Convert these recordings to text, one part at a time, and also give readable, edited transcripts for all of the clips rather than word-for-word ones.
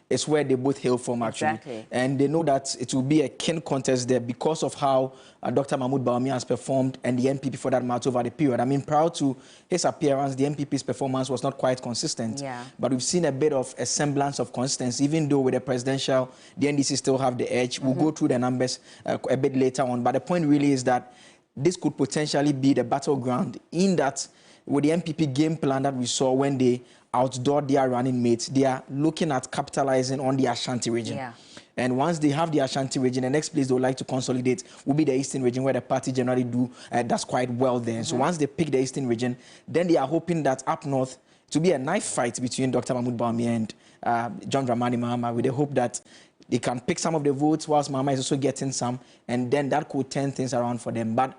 is where they both hail from, actually. Exactly. And they know that it will be a keen contest there because of how Dr. Mahmoud Bawumia has performed and the NPP for that matter over the period. I mean, prior to his appearance, the NPP's performance was not quite consistent. Yeah. But we've seen a bit of a semblance of consistency, even though with the presidential, the NDC still have the edge. We'll go through the numbers a bit later on. But the point really is that this could potentially be the battleground in that with the NPP game plan that we saw when they outdoor their running mates, they are looking at capitalizing on the Ashanti region. Yeah. And once they have the Ashanti region, the next place they would like to consolidate will be the Eastern region, where the party generally does quite well there. So once they pick the Eastern region, then they are hoping that up north to be a knife fight between Dr. Mahmoud Bawumia and John Dramani Mahama, with the hope that they can pick some of the votes whilst Mahama is also getting some, and then that could turn things around for them. But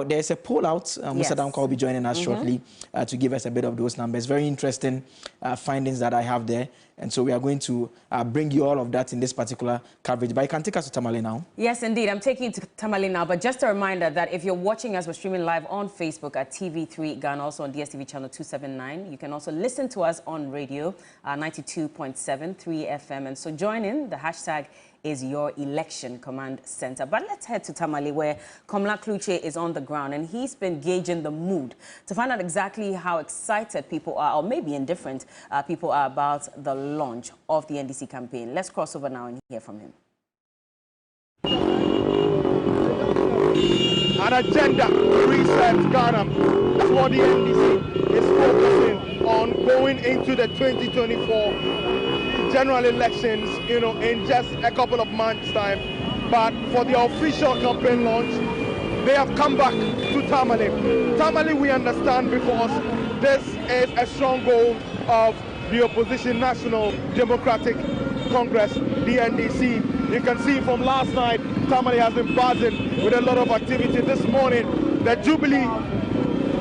there's a poll out. Mr. Damka will be joining us shortly to give us a bit of those numbers. Very interesting findings that I have there. And so we are going to bring you all of that in this particular coverage. But you can take us to Tamale now. Yes, indeed. I'm taking you to Tamale now. But just a reminder that if you're watching us, we're streaming live on Facebook at TV3 Ghana, also on DSTV channel 279. You can also listen to us on radio, 92.7, 3 FM. And so join in. The hashtag is Your Election Command Center. But let's head to Tamale, where Komla Kluche is on the ground, and he's been gauging the mood to find out exactly how excited people are, or maybe indifferent people are, about the launch of the NDC campaign. Let's cross over now and hear from him. An agenda to reset Ghana. That's what the NDC is focusing on going into the 2024 general elections, in just a couple of months' time. But for the official campaign launch, they have come back to Tamale. Tamale, we understand, because this is a stronghold of the opposition National Democratic Congress, the NDC. You can see from last night, Tamale has been buzzing with a lot of activity. This morning, the Jubilee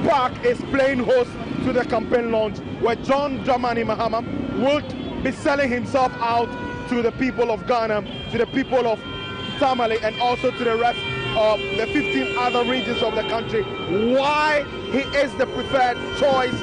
Park is playing host to the campaign launch, where John Dramani Mahama will be selling himself out to the people of Ghana, to the people of Tamale, and also to the rest of the 15 other regions of the country. Why he is the preferred choice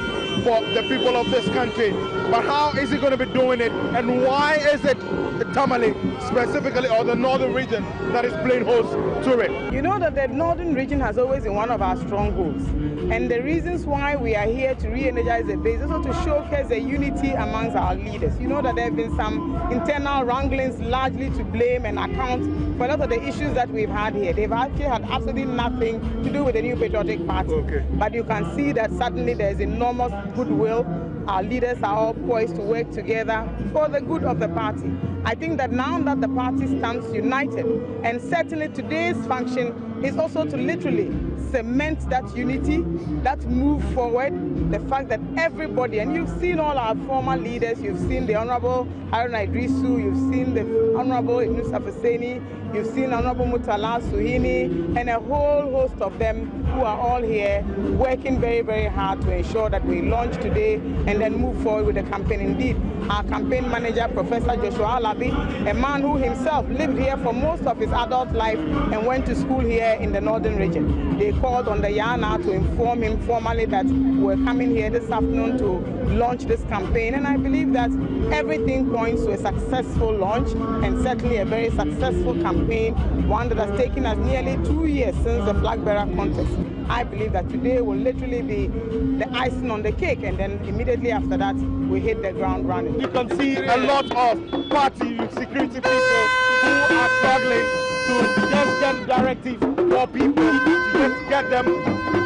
for the people of this country. But how is he going to be doing it? And why is it the Tamale specifically, or the northern region, that is playing host to it? You know that the northern region has always been one of our strongholds. And the reasons why we are here to re-energize the base is also to showcase the unity amongst our leaders. You know that there have been some internal wranglings, largely to blame and account for a lot of the issues that we've had here. They've actually had absolutely nothing to do with the New Patriotic Party. Okay. But you can see that suddenly there's enormous goodwill. Our leaders are all poised to work together for the good of the party. I think that now that the party stands united, and certainly today's function is also to literally cement that unity, that move forward, the fact that everybody, and you've seen all our former leaders, you've seen the Honorable Haruna Idrisu, you've seen the Honorable Ibn Safaseni, you've seen Honorable Mutala Suhini, and a whole host of them who are all here working very, very hard to ensure that we launch today and then move forward with the campaign. Indeed, our campaign manager, Professor Joshua Alabi, a man who himself lived here for most of his adult life and went to school here in the northern region. They called on the Yana to inform him formally that we're coming here this afternoon to launch this campaign. And I believe that everything points to a successful launch, and certainly a very successful campaign, one that has taken us nearly 2 years since the flag bearer contest. I believe that today will literally be the icing on the cake, and then immediately after that, we hit the ground running. You can see a lot of party security people who are struggling to just get directives for people, to just get them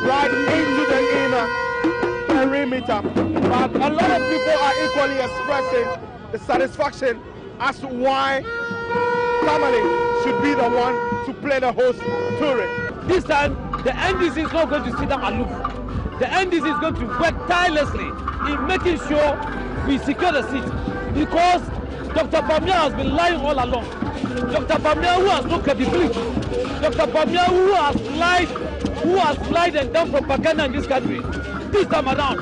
right into the inner perimeter. But a lot of people are equally expressing the satisfaction as to why Tamale should be the one to play the host to it. This time, the NDC is not going to sit down aloof. The NDC is going to work tirelessly in making sure we secure the seat, because Dr. Bawumia has been lying all along. Dr. Bawumia, who has no credibility, Dr. Bawumia, who has lied and done propaganda in this country, this time around,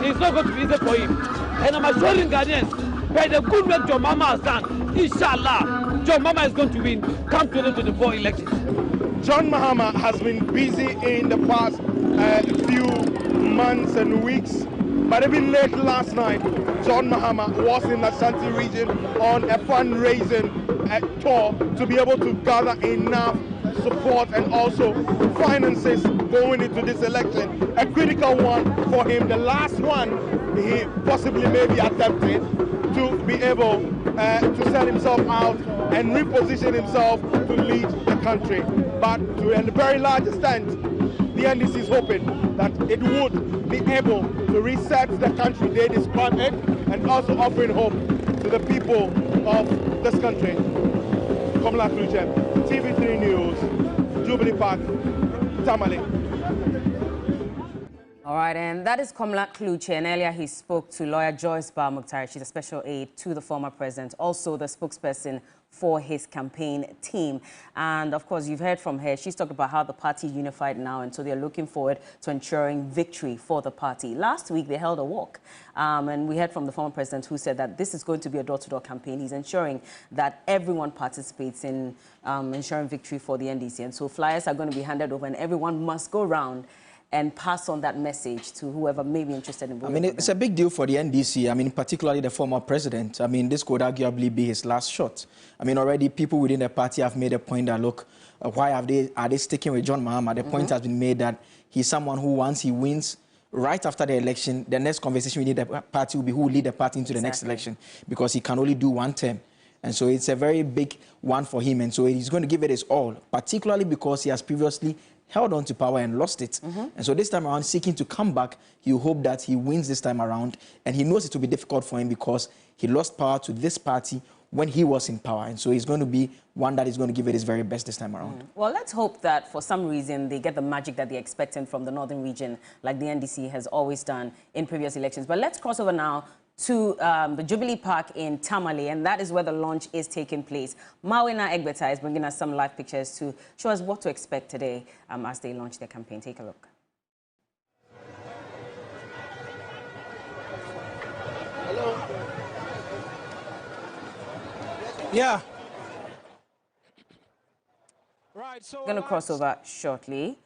it's not going to be easy for him. And I'm assuring Ghanaians, by the good work John Mahama has done, inshallah, John Mahama is going to win come 2024 elections. John Mahama has been busy in the past few months and weeks But even late last night, John Mahama was in the Ashanti region on a fundraising tour to be able to gather enough support and also finances going into this election. A critical one for him, the last one he possibly may be attempting to be able to set himself out and reposition himself to lead the country. But to a very large extent, the NDC is hoping that it would be able to reset the country they describe it and also offering hope to the people of this country. Komla Kluche, TV3 News, Jubilee Park, Tamale. All right, and that is Komla Kluche, and earlier he spoke to lawyer Joyce Bar Mukhtar. She's a special aide to the former president, also the spokesperson for his campaign team. And of course, you've heard from her. She's talked about how the party is unified now, and so they're looking forward to ensuring victory for the party. Last week, they held a walk, and we heard from the former president who said that this is going to be a door-to-door campaign. He's ensuring that everyone participates in ensuring victory for the NDC. And so flyers are going to be handed over, and everyone must go around and pass on that message to whoever may be interested in voting. I mean, it's a big deal for the NDC. I mean, particularly the former president. I mean, this could arguably be his last shot. I mean, already people within the party have made a point that, look, why are they sticking with John Mahama? The point has been made that he's someone who, once he wins, right after the election, the next conversation within the party will be who will lead the party into the next election, because he can only do one term. And so it's a very big one for him. And so he's going to give it his all, particularly because he has previously held on to power and lost it. And so this time around, seeking to come back, he will hope that he wins this time around. And he knows it will be difficult for him because he lost power to this party when he was in power. And so he's going to be one that is going to give it his very best this time around. Well, let's hope that for some reason they get the magic that they're expecting from the northern region, like the NDC has always done in previous elections. But let's cross over now to the Jubilee Park in Tamale, and that is where the launch is taking place. Mawina Egbeta is bringing us some live pictures to show us what to expect today as they launch their campaign. Take a look. Hello. Yeah. Right, so We're going to cross over shortly.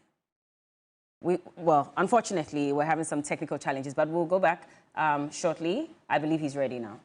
Well, unfortunately, we're having some technical challenges, but we'll go back shortly. I believe he's ready now.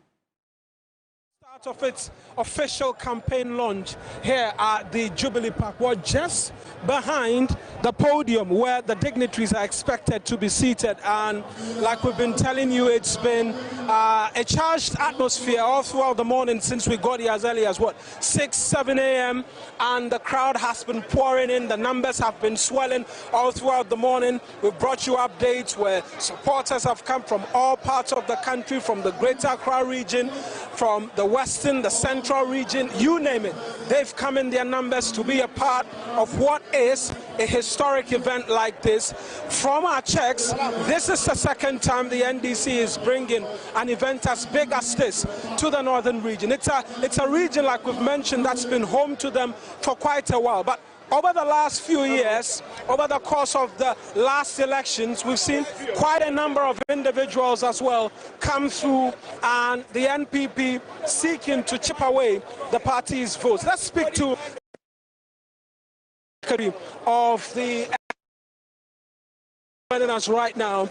Start of its official campaign launch here at the Jubilee Park. We're just behind the podium where the dignitaries are expected to be seated, and like we've been telling you, it's been a charged atmosphere all throughout the morning since we got here as early as 6, 7 a.m. and the crowd has been pouring in. The numbers have been swelling all throughout the morning. We've brought you updates where supporters have come from all parts of the country, from the Greater Accra region, from the Western, the Central region, you name it. They've come in their numbers to be a part of what is a historic event like this. From our checks, this is the second time the NDC is bringing an event as big as this to the northern region. It's a region, like we've mentioned, that's been home to them for quite a while. But over the last few years, over the course of the last elections, we've seen quite a number of individuals as well come through, and the NPP seeking to chip away the party's votes. Let's speak to of the joining us right now.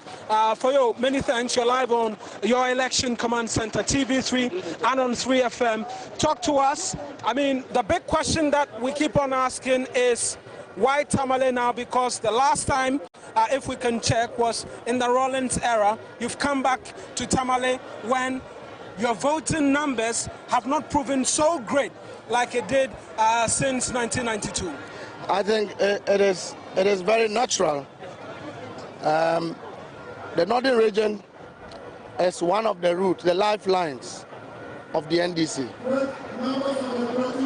For you, many thanks. You're live on your election command center, TV3 and on 3FM. Talk to us. I mean, the big question that we keep on asking is why Tamale now? Because the last time, if we can check, was in the Rollins era. You've come back to Tamale when your voting numbers have not proven so great like it did since 1992. I think it is very natural. The northern region is one of the roots, the lifelines of the NDC.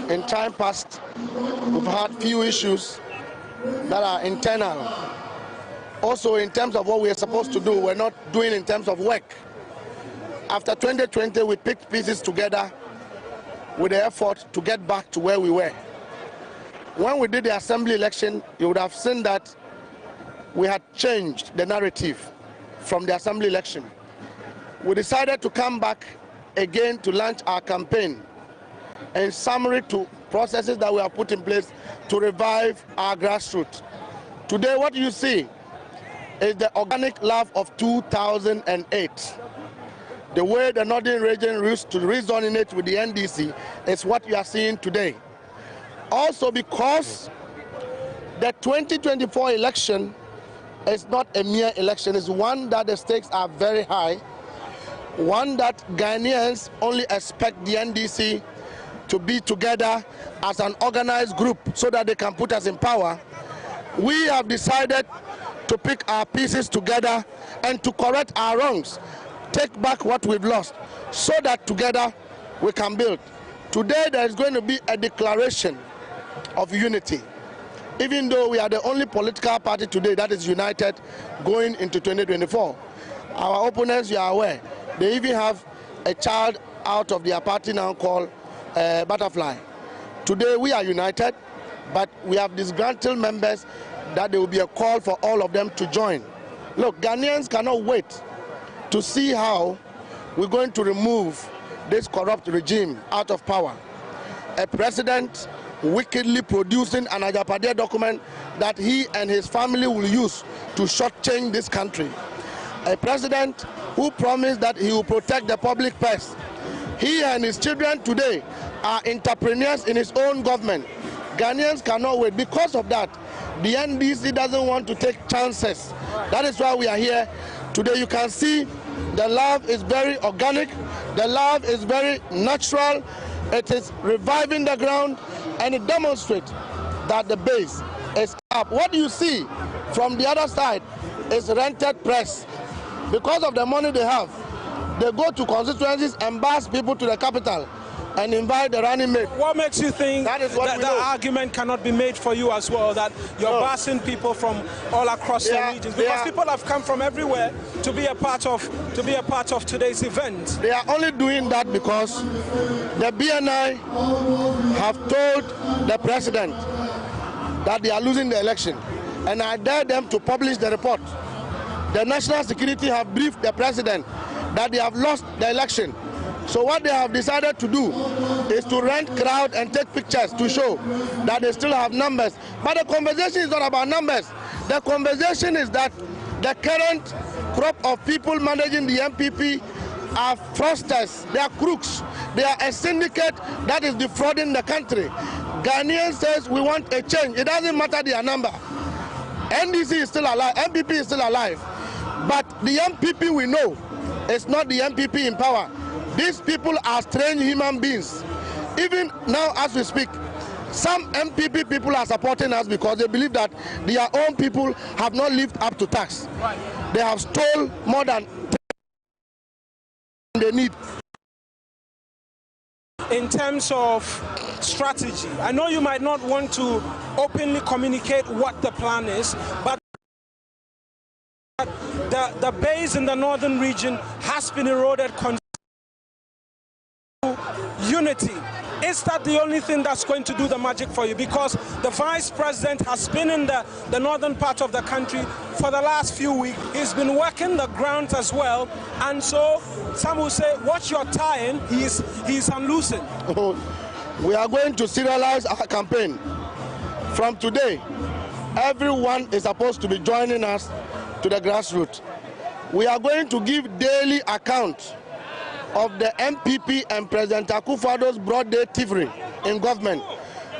In time past, we've had few issues that are internal. Also, in terms of what we are supposed to do, we're not doing in terms of work. After 2020, we picked pieces together with the effort to get back to where we were. When we did the assembly election, you would have seen that we had changed the narrative from the assembly election. We decided to come back again to launch our campaign in summary to processes that we have put in place to revive our grassroots. Today, what you see is the organic love of 2008. The way the Northern region used to resonate with the NDC is what you are seeing today. Also because the 2024 election is not a mere election, it's one that the stakes are very high, one that Ghanaians only expect the NDC to be together as an organized group so that they can put us in power. We have decided to pick our pieces together and to correct our wrongs, take back what we've lost, so that together we can build. Today there is going to be a declaration of unity. Even though we are the only political party today that is united going into 2024. Our opponents, you are aware, they even have a child out of their party now called Butterfly. Today we are united, but we have disgruntled members that there will be a call for all of them to join. Look, Ghanaians cannot wait to see how we're going to remove this corrupt regime out of power. A president wickedly producing an Ajapade document that he and his family will use to shortchange this country. A president who promised that he will protect the public purse. He and his children today are entrepreneurs in his own government. Ghanaians cannot wait. Because of that, the NDC doesn't want to take chances. That is why we are here today. You can see the love is very organic. The love is very natural. It is reviving the ground, and it demonstrates that the base is up. What you see from the other side is rented press. Because of the money they have, they go to constituencies and bus people to the capital and invite the running mate. What makes you think that the argument cannot be made for you as well, that you're busing people from all across the regions? Because people have come from everywhere to be a part of today's event. They are only doing that because the BNI have told the president that they are losing the election, and I dare them to publish the report. The national security have briefed the president that they have lost the election. So what they have decided to do is to rent crowd and take pictures to show that they still have numbers. But the conversation is not about numbers. The conversation is that the current crop of people managing the MPP are fraudsters, they are crooks, they are a syndicate that is defrauding the country. Ghanaians says we want a change. It doesn't matter their number. NDC is still alive, MPP is still alive. But the MPP we know is not the MPP in power. These people are strange human beings. Even now as we speak, some MPP people are supporting us because they believe that their own people have not lived up to tax. They have stolen more than they need. In terms of strategy, I know you might not want to openly communicate what the plan is, but the base in the northern region has been eroded unity. Is that the only thing that's going to do the magic for you? Because the vice president has been in the northern part of the country for the last few weeks. He's been working the ground as well. And so some will say, what you're tying, he's unloosing. We are going to serialize our campaign. From today, everyone is supposed to be joining us to the grassroots. We are going to give daily account of the MPP and President Akufo-Addo's broad day thievery in government.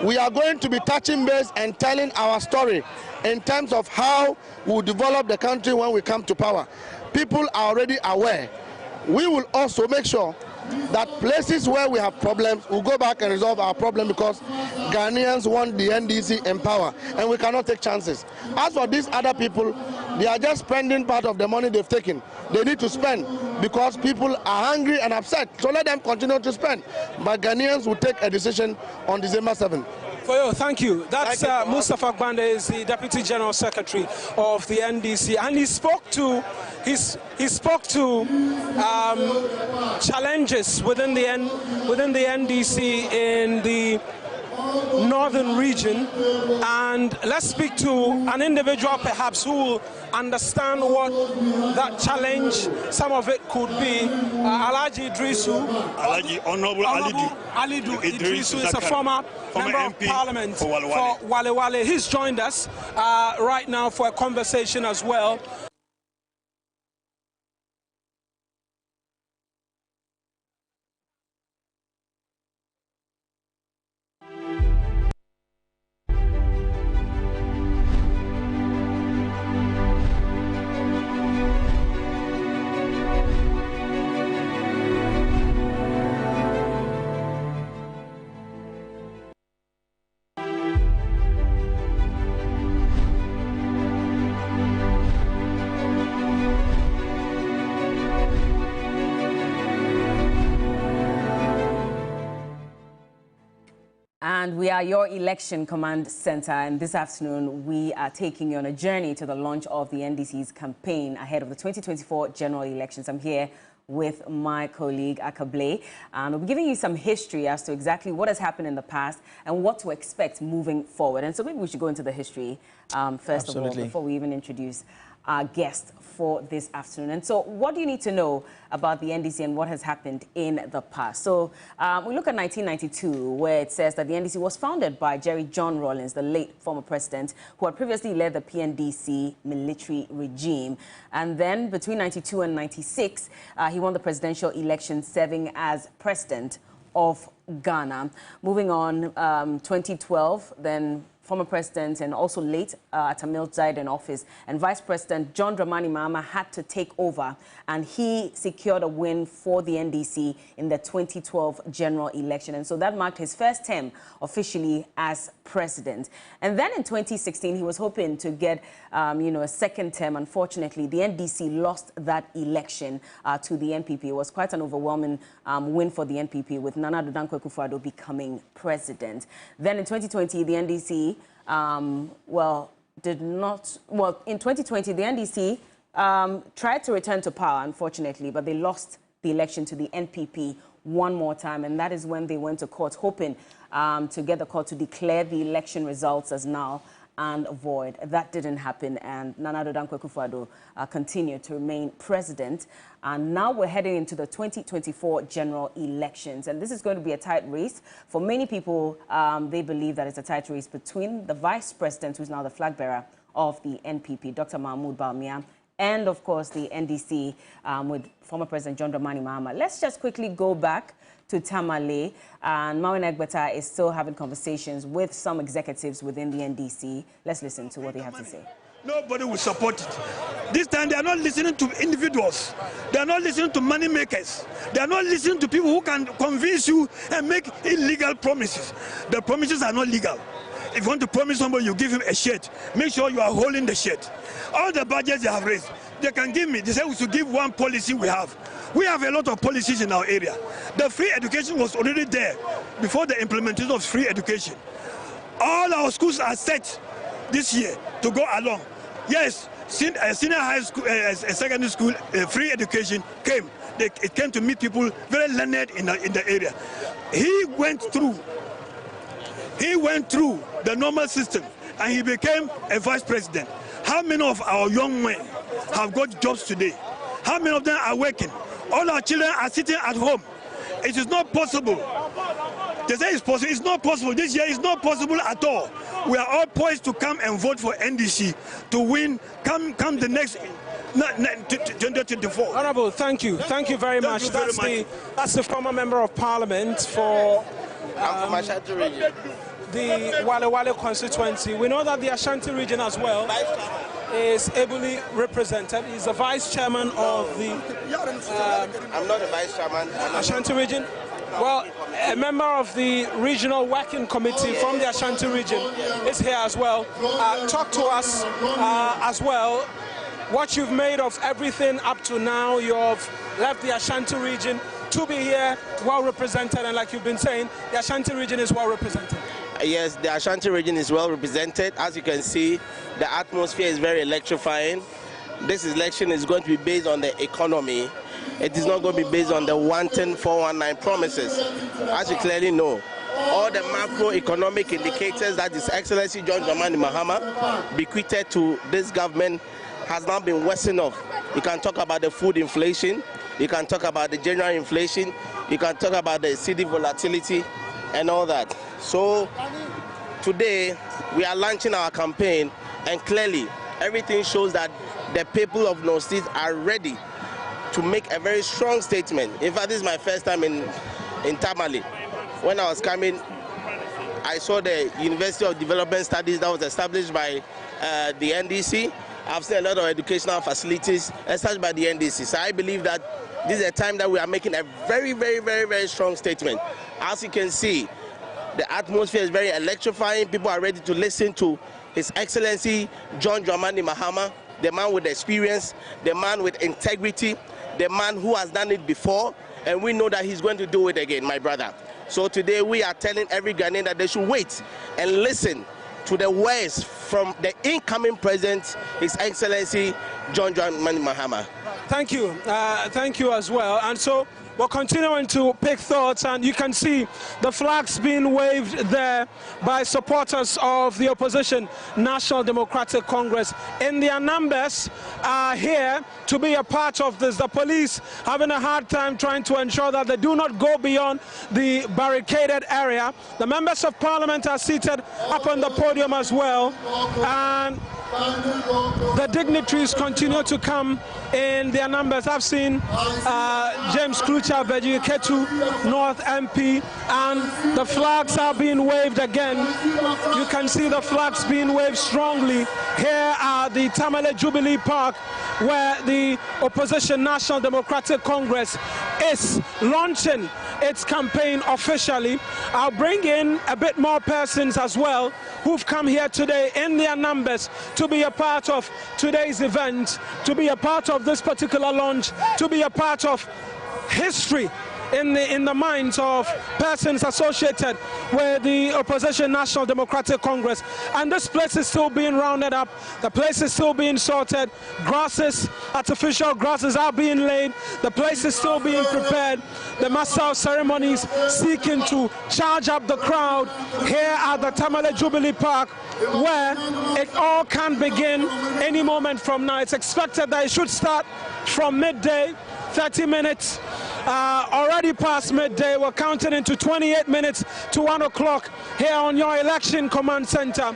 We are going to be touching base and telling our story in terms of how we develop the country when we come to power. People are already aware. We will also make sure that places where we have problems, we'll go back and resolve our problem, because Ghanaians want the NDC in power and we cannot take chances. As for these other people, they are just spending part of the money they've taken. They need to spend because people are hungry and upset. So let them continue to spend. But Ghanaians will take a decision on December 7th. Thank you. That's Mustafa Gbande, is the Deputy General Secretary of the NDC, and he spoke to challenges within the NDC in the northern region. And let's speak to an individual perhaps who will understand what that challenge, some of it could be. Alhaji Idrisu, Alhaji Honorable Alidu Idrisu is a former member of Parliament for Wale Wale. He's joined us right now for a conversation as well. And we are your election command center, and this afternoon we are taking you on a journey to the launch of the NDC's campaign ahead of the 2024 general elections. I'm here with my colleague Akable, and we'll be giving you some history as to exactly what has happened in the past and what to expect moving forward. And so maybe we should go into the history first of all, before we even introduce our guest for this afternoon. And so what do you need to know about the NDC and what has happened in the past? So we look at 1992, where it says that the NDC was founded by Jerry John Rawlings, the late former president, who had previously led the PNDC military regime. And then between 92 and 96, he won the presidential election, serving as president of Ghana. Moving on, 2012, then former president and also late Tamale died in office, and Vice President John Dramani Mahama had to take over, and he secured a win for the NDC in the 2012 general election. And so that marked his first term officially as president. And then in 2016, he was hoping to get, a second term. Unfortunately, the NDC lost that election to the NPP. It was quite an overwhelming win for the NPP, with Nana Addo Dankwa Akufo-Addo becoming president. Then in 2020, the NDC, in 2020, the NDC tried to return to power, unfortunately, but they lost the election to the NPP one more time, and that is when they went to court, hoping to get the court to declare the election results as null and void. That didn't happen, and Nana Addo Dankwa Akufo-Addo continued to remain president. And now we're heading into the 2024 general elections, and this is going to be a tight race. For many people, they believe that it's a tight race between the vice president, who's now the flag bearer of the NPP, Dr. Mahmoud Bawumia, and of course the NDC with former President John Dramani Mahama. Let's just quickly go back to Tamale, and Mawin Egbeta is still having conversations with some executives within the NDC. Let's listen to what they have to say. Nobody will support it. This time they are not listening to individuals. They are not listening to money makers. They are not listening to people who can convince you and make illegal promises. The promises are not legal. If you want to promise somebody, you give him a shirt. Make sure you are holding the shirt. All the budgets they have raised, they can give me. They say we should give one policy we have. We have a lot of policies in our area. The free education was already there before the implementation of free education. All our schools are set this year to go along. Yes, senior high school, secondary school, free education came. It came to meet people very learned in the area. He went through the normal system, and he became a vice president. How many of our young men have got jobs today? How many of them are working? All our children are sitting at home. It is not possible. They say it's possible. It's not possible. This year is not possible at all. We are all poised to come and vote for NDC to win come the next 2024. Honourable, thank you. Thank you very much. That's the former member of Parliament for the Wale Wale constituency. We know that the Ashanti region as well is ably represented. He's the vice chairman of the I'm not a vice chairman. Ashanti region. Well, a member of the regional working committee from the Ashanti region is here as well. Talk to us as well what you've made of everything up to now. You've left the Ashanti region to be here, well represented, and like you've been saying, the Ashanti region is well represented. Yes, the Ashanti region is well represented. As you can see, the atmosphere is very electrifying. This election is going to be based on the economy. It is not going to be based on the wanton 419 promises. As you clearly know, all the macroeconomic indicators that His Excellency John Dramani Mahama bequeathed to this government has not been worsened off. You can talk about the food inflation, you can talk about the general inflation, you can talk about the cedi volatility and all that. So today we are launching our campaign, and clearly everything shows that the people of North State are ready to make a very strong statement. In fact, this is my first time in Tamale. When I was coming, I saw the University of Development Studies that was established by the NDC. I've seen a lot of educational facilities established by the NDC. So I believe that this is a time that we are making a very, very, very, very strong statement. As you can see, the atmosphere is very electrifying. People are ready to listen to His Excellency John Dramani Mahama, the man with experience, the man with integrity, the man who has done it before, and we know that he's going to do it again, my brother. So today we are telling every Ghanaian that they should wait and listen to the words from the incoming president, His Excellency John Dramani Mahama. Thank you. Thank you as well. And so we're continuing to pick thoughts, and you can see the flags being waved there by supporters of the opposition National Democratic Congress. In their numbers are here to be a part of this. The police having a hard time trying to ensure that they do not go beyond the barricaded area. The members of parliament are seated up on the podium as well, and the dignitaries continue to come in their numbers. I've seen James Klucha, Beji Ketu, North MP, and the flags are being waved again. You can see the flags being waved strongly. Here are the Tamale Jubilee Park, where the opposition National Democratic Congress is launching its campaign officially. I'll bring in a bit more persons as well who've come here today in their numbers to be a part of today's event, to be a part of this particular launch, to be a part of history in the minds of persons associated with the opposition National Democratic Congress. And this place is still being rounded up. The place is still being sorted. Grasses, artificial grasses are being laid. The place is still being prepared. The master of ceremonies seeking to charge up the crowd here at the Tamale Jubilee Park, where it all can begin any moment from now. It's expected that it should start from midday, 30 minutes. Already past midday. We're counting into 28 minutes to 1 o'clock here on your election command center.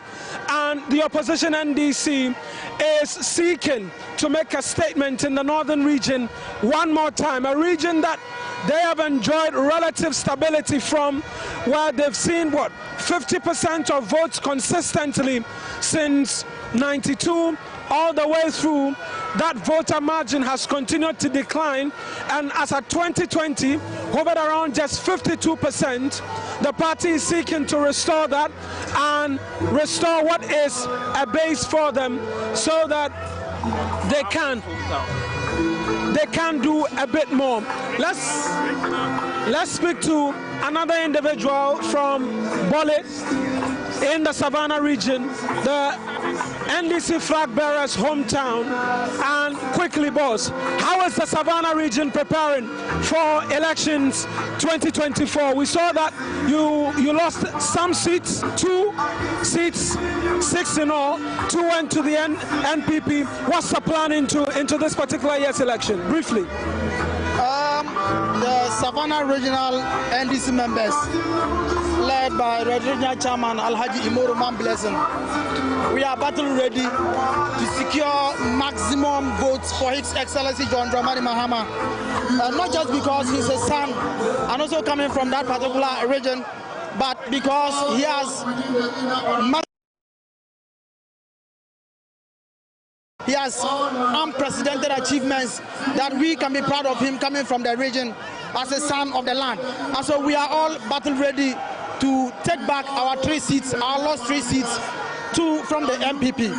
And the opposition NDC is seeking to make a statement in the northern region one more time, a region that they have enjoyed relative stability from, where they've seen, 50% of votes consistently since 92. All the way through, that voter margin has continued to decline, and as at 2020 hovered around just 52%. The party is seeking to restore that and restore what is a base for them, so that they can do a bit more. Let's speak to another individual from Bole in the Savannah region, the NDC flag bearer's hometown. And quickly, boss, how is the Savannah region preparing for elections 2024? We saw that you lost some seats, 2 seats, 6 in all. 2 went to the NPP. What's the plan into this particular year's election? Briefly. The Savannah Regional NDC members, led by Regional Chairman Alhaji Imoru Mamblesen, we are battle ready to secure maximum votes for His Excellency John Dramani Mahama. Not just because he's a son and also coming from that particular region, but because he has unprecedented achievements that we can be proud of him coming from the region as a son of the land. And so we are all battle ready to take back our 3 seats, our lost 3 seats, 2 from the MPP.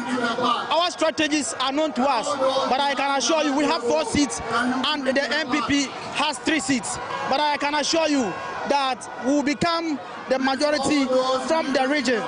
Our strategies are known to us, but I can assure you we have 4 seats and the MPP has 3 seats. But I can assure you that we will become the majority from the region.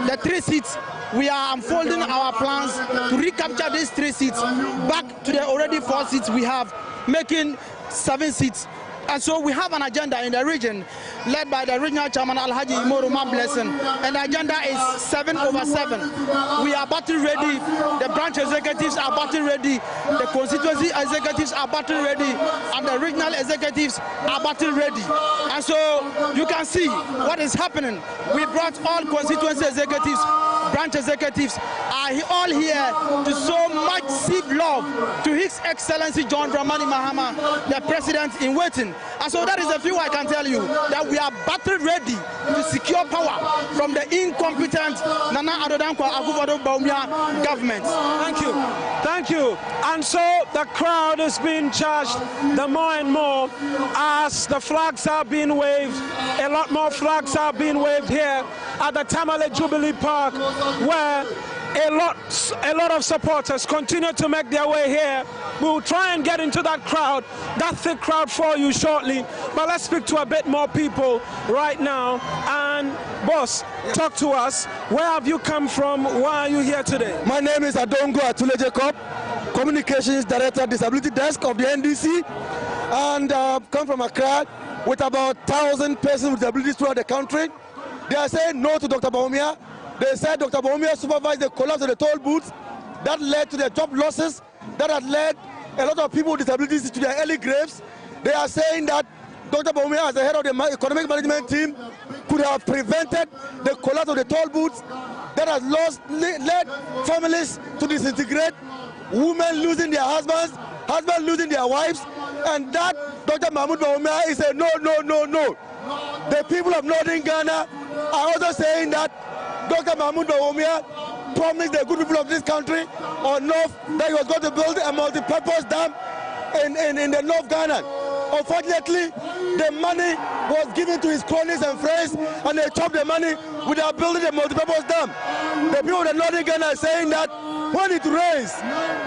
The 3 seats, we are unfolding our plans to recapture these 3 seats back to the already 4 seats we have, making 7 seats. And so we have an agenda in the region led by the regional chairman Alhaji Imoru Mamblesen, and the agenda is 7/7. We are battle ready, the branch executives are battle ready, the constituency executives are battle ready, and the regional executives are battle ready. And so you can see what is happening. We brought all constituency executives, branch executives are all here to show much deep love to His Excellency John Dramani Mahama, the president in waiting. And so that is the few I can tell you, that we are battle ready to secure power from the incompetent Nana Adodankwa Akufo-Addo government. Thank you. Thank you. And so the crowd is being charged the more and more as the flags are being waved. A lot more flags are being waved here at the Tamale Jubilee Park, where a lot of supporters continue to make their way here We'll try and get into that crowd, that thick crowd for you shortly. But let's speak to a bit more people right now. And boss, talk to us. Where have you come from? Why are you here today? My name is Adongo Atule Jacob, Communications Director, Disability Desk of the NDC, and come from Accra with about 1,000 persons with disabilities throughout the country. They are saying no to Dr. Bawumia. They said Dr. Bawumia supervised the collapse of the toll booths. That led to their job losses. That had led a lot of people with disabilities to their early graves. They are saying that Dr. Bawumia, as the head of the economic management team, could have prevented the collapse of the toll booths. That has led families to disintegrate, women losing their husbands, husbands losing their wives, and that Dr. Mahmoud Bawumia is a no, no, no, no. The people of Northern Ghana are also saying that Dr. Mahmoud Bawumia promised the good people of this country or North that he was going to build a multi-purpose dam in the North Ghana. Unfortunately, the money was given to his cronies and friends, and they chopped the money without building a multi-purpose dam. The people of the Northern Ghana are saying that when it rains,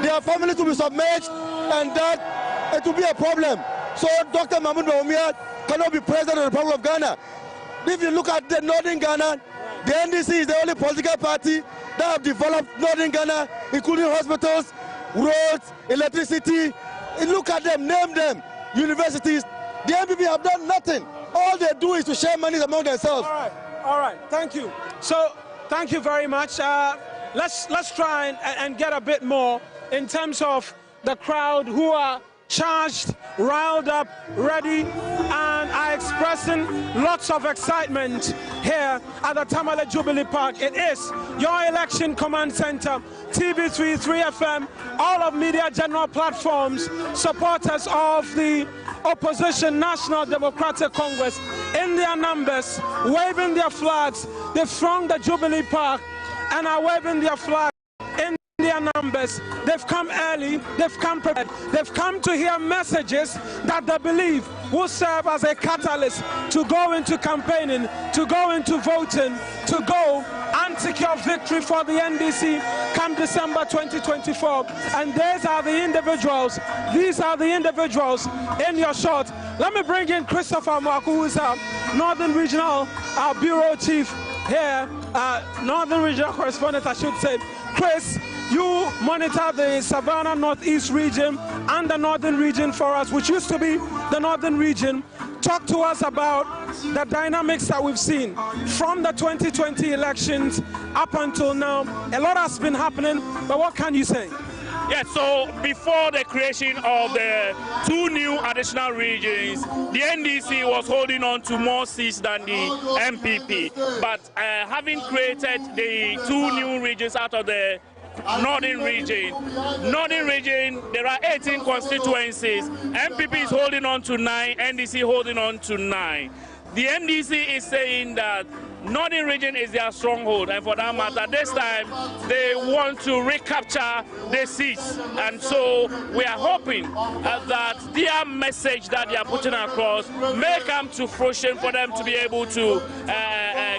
their families will be submerged, and that it will be a problem. So Dr. Mahmoud Bawumia cannot be president of the Republic of Ghana. If you look at the Northern Ghana, the NDC is the only political party that have developed Northern Ghana, including hospitals, roads, electricity. Look at them, name them, universities. The NPP have done nothing. All they do is to share money among themselves. All right, thank you. So, thank you very much. Let's try and get a bit more in terms of the crowd who are charged, riled up, ready, and are expressing lots of excitement here at the Tamale Jubilee Park. It is your election command center, TV3, 3FM, all of media general platforms, supporters of the opposition National Democratic Congress in their numbers, waving their flags. They've thronged the Jubilee Park and are waving their flags in their numbers. They've come early, they've come prepared, they've come to hear messages that they believe will serve as a catalyst to go into campaigning, to go into voting, to go and secure victory for the NDC come December 2024. And these are the individuals in your shot. Let me bring in Christopher Marku, who is our Northern Regional Bureau Chief here, Northern Regional Correspondent, I should say. Chris, you monitor the Savannah Northeast region and the Northern region for us, which used to be the Northern region. Talk to us about the dynamics that we've seen from the 2020 elections up until now. A lot has been happening, but what can you say? Yes, so before the creation of the 2 new additional regions, the NDC was holding on to more seats than the MPP. But having created the 2 new regions out of the Northern region, there are 18 constituencies. MPP is holding on to 9, NDC holding on to 9. The NDC is saying that Northern region is their stronghold, and for that matter, this time they want to recapture the seats. And so we are hoping that their message that they are putting across may come to fruition for them to be able to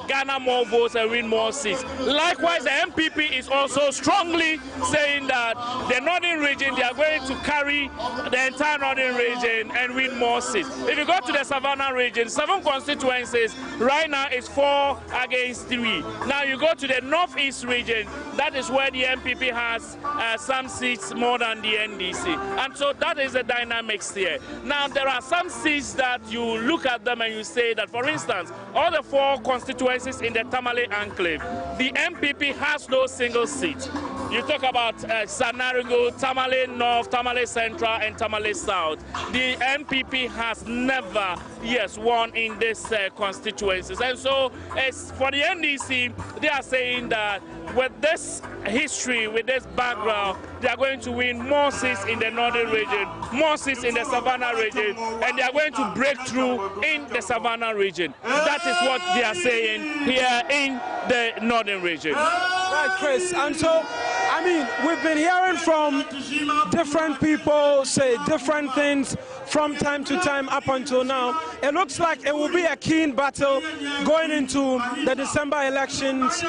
garner more votes and win more seats. Likewise, the MPP is also strongly saying that the Northern region, they are going to carry the entire Northern region and win more seats. If you go to the Savannah region, 7 constituencies, right now it's 4 against 3. Now you go to the Northeast region, that is where the MPP has some seats more than the NDC. And so that is the dynamics here. Now there are some seats that you look at them and you say that, for instance, all the 4 constituencies in the Tamale enclave, the MPP has no single seat. You talk about Sanarigo, Tamale North, Tamale Central, and Tamale South. The MPP has never, won in these constituencies. And so, as for the NDC, they are saying that with this history, with this background, they are going to win more seats in the Northern region, more seats in the Savannah region, and they are going to break through in the Savannah region. That is what they are saying here in the Northern region. Right, Chris. And so, I mean, we've been hearing from different people say different things from time to time up until now. It looks like it will be a keen battle going into the December elections,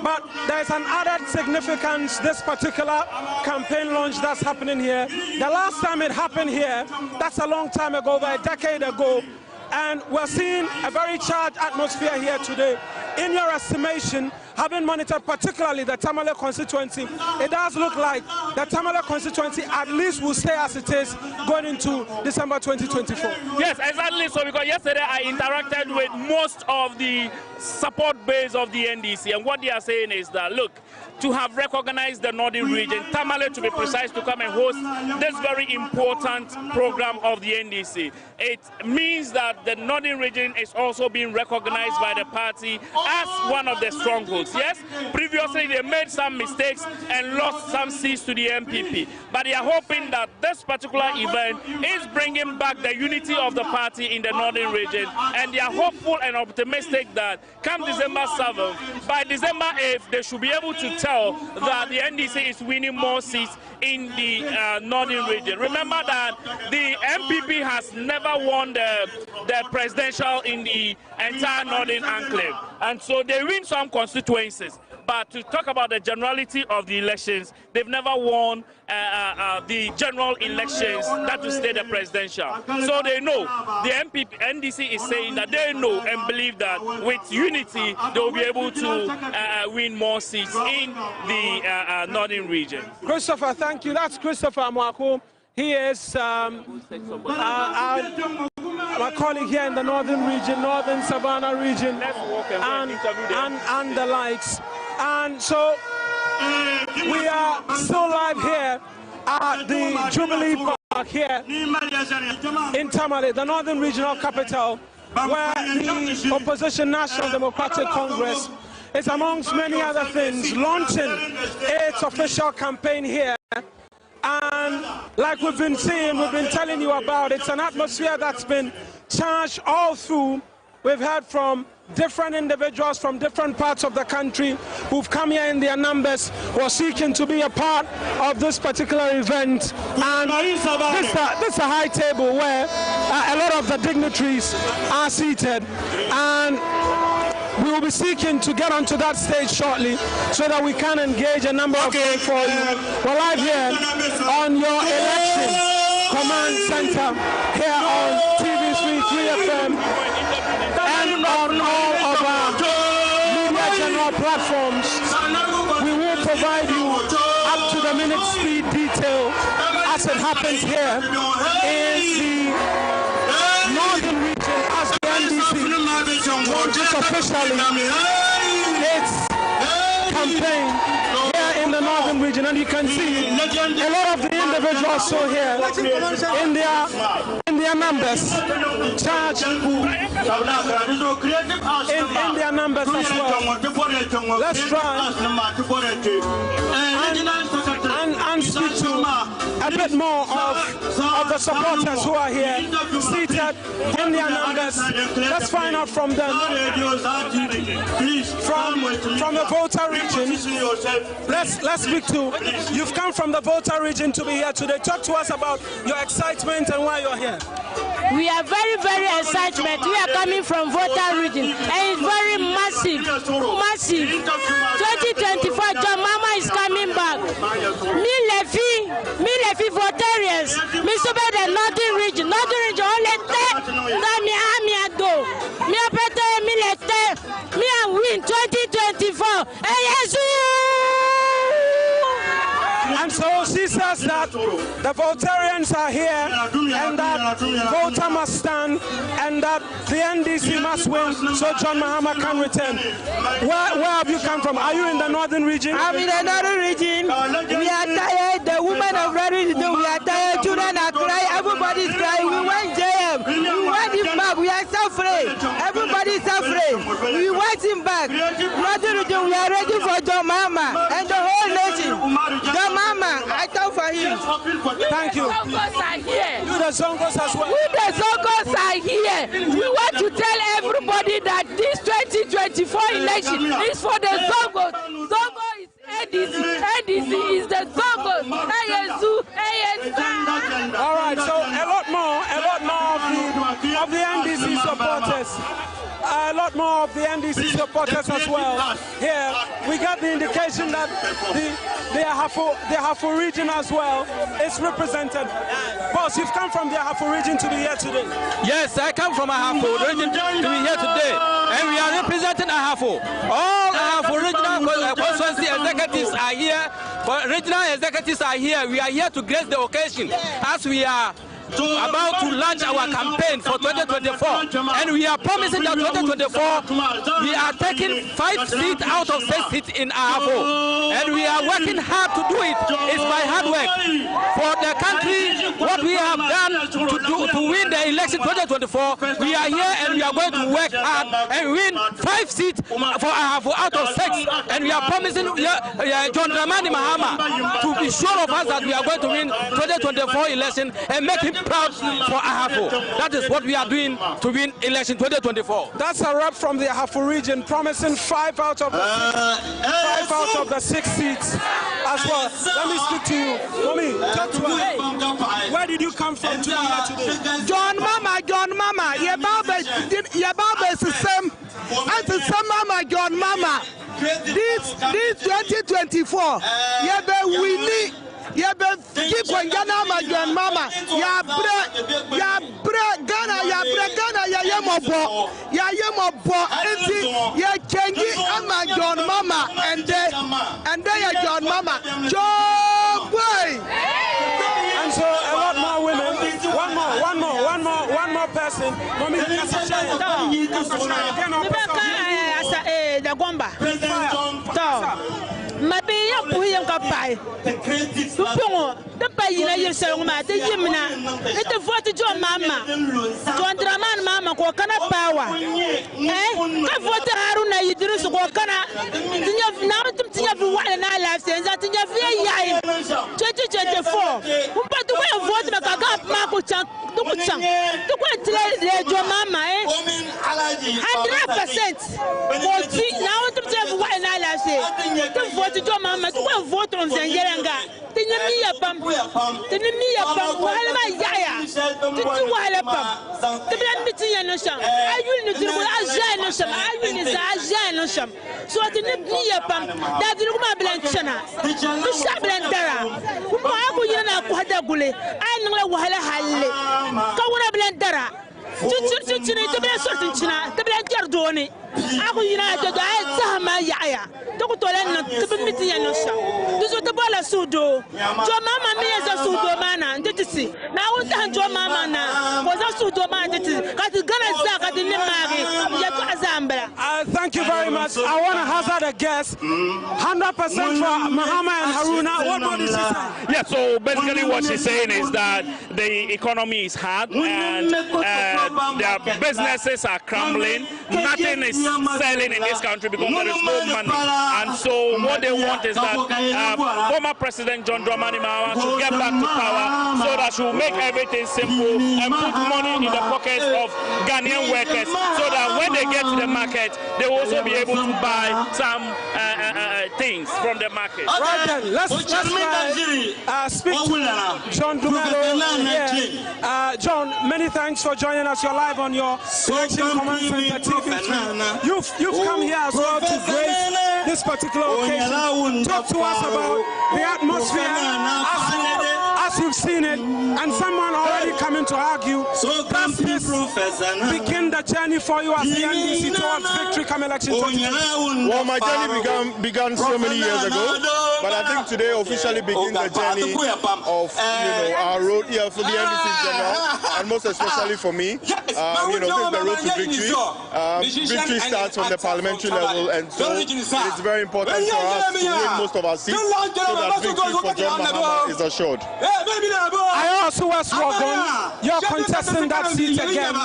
but there's an added significance this particular campaign launch that's happening here. The last time it happened here, that's a long time ago, about a decade ago, and we're seeing a very charged atmosphere here today. In your estimation, having monitored particularly the Tamale constituency, it does look like the Tamale constituency at least will stay as it is going into December 2024. Yes, exactly so, because yesterday I interacted with most of the support base of the NDC, and what they are saying is that, look, to have recognized the northern region, Tamale to be precise, to come and host this very important program of the NDC. It means that the northern region is also being recognized by the party as one of the strongholds. Yes, previously they made some mistakes and lost some seats to the MPP, but they are hoping that this particular event is bringing back the unity of the party in the northern region, and they are hopeful and optimistic that come December 7th, by December 8th, they should be able to tell that the NDC is winning more seats in the northern region. Remember that the MPP has never won the presidential in the entire northern enclave, and so they win some constituencies. But to talk about the generality of the elections, they've never won the general elections that will stay the presidential. So they know, the NDC is saying that they know and believe that with unity, they will be able to win more seats in the northern region. Christopher, thank you. That's Christopher Mwako. He is my colleague here in the northern region, northern Savannah region, and the likes. And so we are still live here at the Jubilee Park here in Tamale, the northern regional capital, where the Opposition National Democratic Congress is, amongst many other things, launching its official campaign here. And like we've been seeing, we've been telling you about, it's an atmosphere that's been charged all through. We've heard from different individuals from different parts of the country who've come here in their numbers, who are seeking to be a part of this particular event. And this is a high table where a lot of the dignitaries are seated. And we will be seeking to get onto that stage shortly so that we can engage a number of people for you. We're live here on your election command center here on TV3 3FM and on all of our media general platforms. We will provide you up to the minute speed detail as it happens here in the northern region as the NDC launches officially its campaign here in the northern region. And you can see a lot of the individuals so here in their numbers, charged in their numbers as well. Let's try and speak to a bit more of the supporters who are here, seated in their numbers. Let's find out from them, from the voter region. Let's speak to, you've come from the voter region to be here today. Talk to us about your excitement and why you're here. We are very, very excited. We are coming from voter region, and it's very massive, massive. 2024, John Mama is coming back. Me lefi votarians, me super the northern region, only me ado, me apete me lete, me and win 2024. Yes. And so she says that the votarians are here and that voter must stand and that the NDC must win so John Mahama can return. Where have you come from? Are you in the northern region? I'm in the northern region. We are tired. The women of Ready, we are tired. Children are crying. Everybody's crying. We want JM. We want him back. We are suffering. Everybody's suffering. We want him back. Northern region, we are ready for John Mahama and the whole nation. John Mahama, I talk for him. Thank you. You the Zongos as well. We the Zongos are here. We want to tell everybody that this 2024 election is for the Zongos. Zongo is NDC. NDC is the focus. All right, so a lot more of the NDC supporters. A lot more of the NDC supporters as well. Here, we got the indication that the Ahafo region as well is represented. Boss, you've come from the Ahafo region to be here today. Yes, I come from Ahafo region to be here today. And we are representing Ahafo. All Ahafo regional constituency executives are here. Regional executives are here. We are here to grace the occasion as we are about to launch our campaign for 2024, and we are promising that 2024 we are taking 5 seats out of 6 seats in Ahafo, and we are working hard to do it. It's by hard work for the country. What we have done to win the election 2024, we are here and we are going to work hard and win 5 seats for Ahafo out of 6, and we are promising John Dramani Mahama to be sure of us that we are going to win 2024 election and make him proud for Ahafo. That is what we are doing to win election 2024. That's a rep from the Ahafo region, promising 5 out of the 6 seats as well. Let me speak to you. Mommy, talk to us. Where did you come from to be here today? John Mama, your Baba is the same. As the same Mama, John Mama. This 2024, we need. Ya be keep on Ghana, my grandmama. Ya bre Ghana, ya yemobo. Ya yemobo. Ya changi ama John Mama and then ya John Mama. Joe boy. And so a lot more women. One more person. Mommy, the Gomba. Maybe you put him by the pay you say, the Yimina, it's the 40 John Mama, John Draman Mama, Wakana power. I voted Haruna, you do so Wakana. Now to everyone and I left, and that in your 2024. But the way of voting, I got Marco Chang to go to John Mama, 100%. Now to everyone and I left. To John Mama, to vote on Zangeranga. Tinamia pump, Walla Yaya, to Walla pump. The blood meeting and Nosham. I will not do Ajan, I will is Ajan. So I didn't need a pump. That Ruma Blanchana, the Shablantara, who are Quadagule, I know Walla Halle, Kawana Blantara. To be a certain China, to be a Jardoni. I will unite the Zahama Yaya. Don't to be meeting and Nosha. This was the Bola Sudo. John Mama is a Sudo man, and did see. Now, John Mama was a Sudo man, got the Ghana Zak at the Nimari. Thank you very much. I want to hazard a guess 100% for Mahama and Haruna. What more did she say? Yeah, so basically what she's saying is that the economy is hard and their businesses are crumbling. Nothing is selling in this country because there is no money. And so what they want is that former President John Dramani Mahama should get back to power so that she will make everything simple and put money in the pockets of Ghanaian workers so that when they get to the market, they will also be able to buy some things from the market. Right then, let's speak to John Dumelo. John, many thanks for joining us. You're live on your Election Command Center TV. You've come here as well to grace this particular occasion. Talk to us about the atmosphere as you've seen it, and someone already coming to argue. Does this begin the journey for you as the NDC towards victory come election 2020? Well, my journey began so many years ago, but I think today officially begins the journey of our road here for the NDC in general, and most especially for me. This is the road to victory. Victory starts from the parliamentary level, and so it's very important for us to win most of our seats so that victory for John Mahama is assured. I also was Rogon. You're contesting that seat again.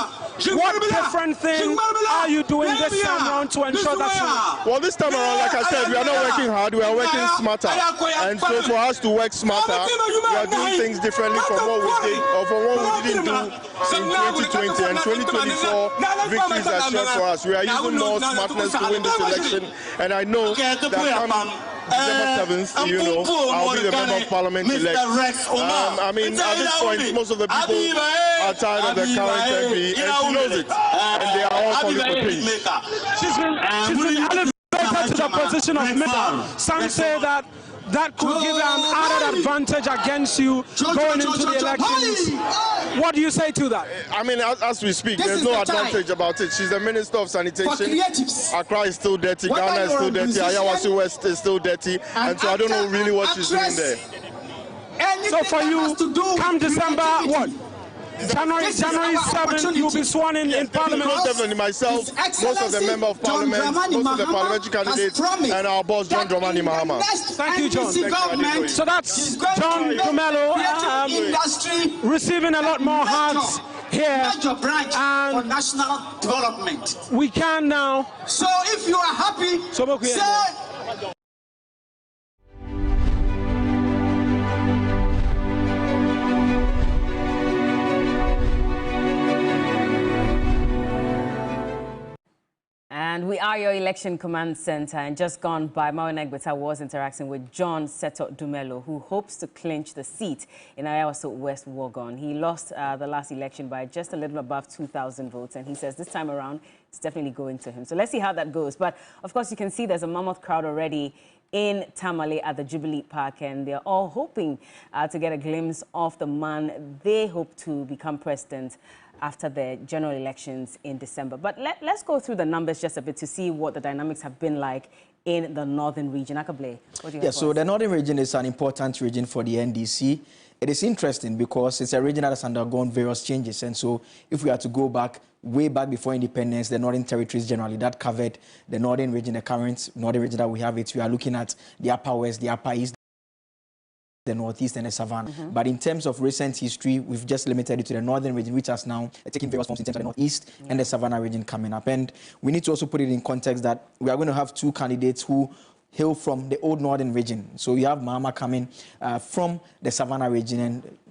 What different thing are you doing this time around to ensure that you... Well, this time around, like I said, we are not working hard, we are working smarter. And so for us to work smarter, we are doing things differently from what we did or from what we didn't do in 2020 and 2024. Victory is assured for us. We are using more smartness to win this election, and I know that December 7th, you know, I'll be the member of Parliament elect. I mean, at this point, most of the people are tired of the current MP, and she knows it. And they are all calling for change. She's been elevated to the position of member. Some say that could give her an added advantage against you going into the elections. What do you say to that? I mean, as we speak, there's no advantage about it. She's the Minister of Sanitation. Accra is still dirty, Ghana is still dirty, Ayawasi West is still dirty, and so I don't know really what she's doing there. So for you, come December, what? January 7th, you'll be sworn in Parliament. Most definitely myself, most of the Member of Parliament, most of the parliamentary candidates, and our boss, John Dramani Mahama. Thank you, John. So that's John Tamale receiving a lot more hearts here. And national development. We can now. So if you are happy, say. And we are your election command center, and just gone by, Mawana Egbeta was interacting with John Seto Dumelo, who hopes to clinch the seat in Ayawasi West Wogon. He lost the last election by just a little above 2,000 votes, and he says this time around it's definitely going to him. So let's see how that goes. But of course, you can see there's a mammoth crowd already in Tamale at the Jubilee Park, and they're all hoping to get a glimpse of the man they hope to become president after the general elections in December. But let's go through the numbers just a bit to see what the dynamics have been like in the northern region. Akable, what do you have so the northern region is an important region for the NDC. It is interesting because it's a region that has undergone various changes. And so if we are to go back, way back before independence, the northern territories generally, that covered the northern region, the current northern region that we have we are looking at the upper west, the upper east, the northeast and the savannah. But in terms of recent history, we've just limited it to the northern region, which has now taken various forms in terms of the northeast and the savannah region coming up. And we need to also put it in context that we are going to have two candidates who hail from the old northern region. So you have Mahama coming from the savannah region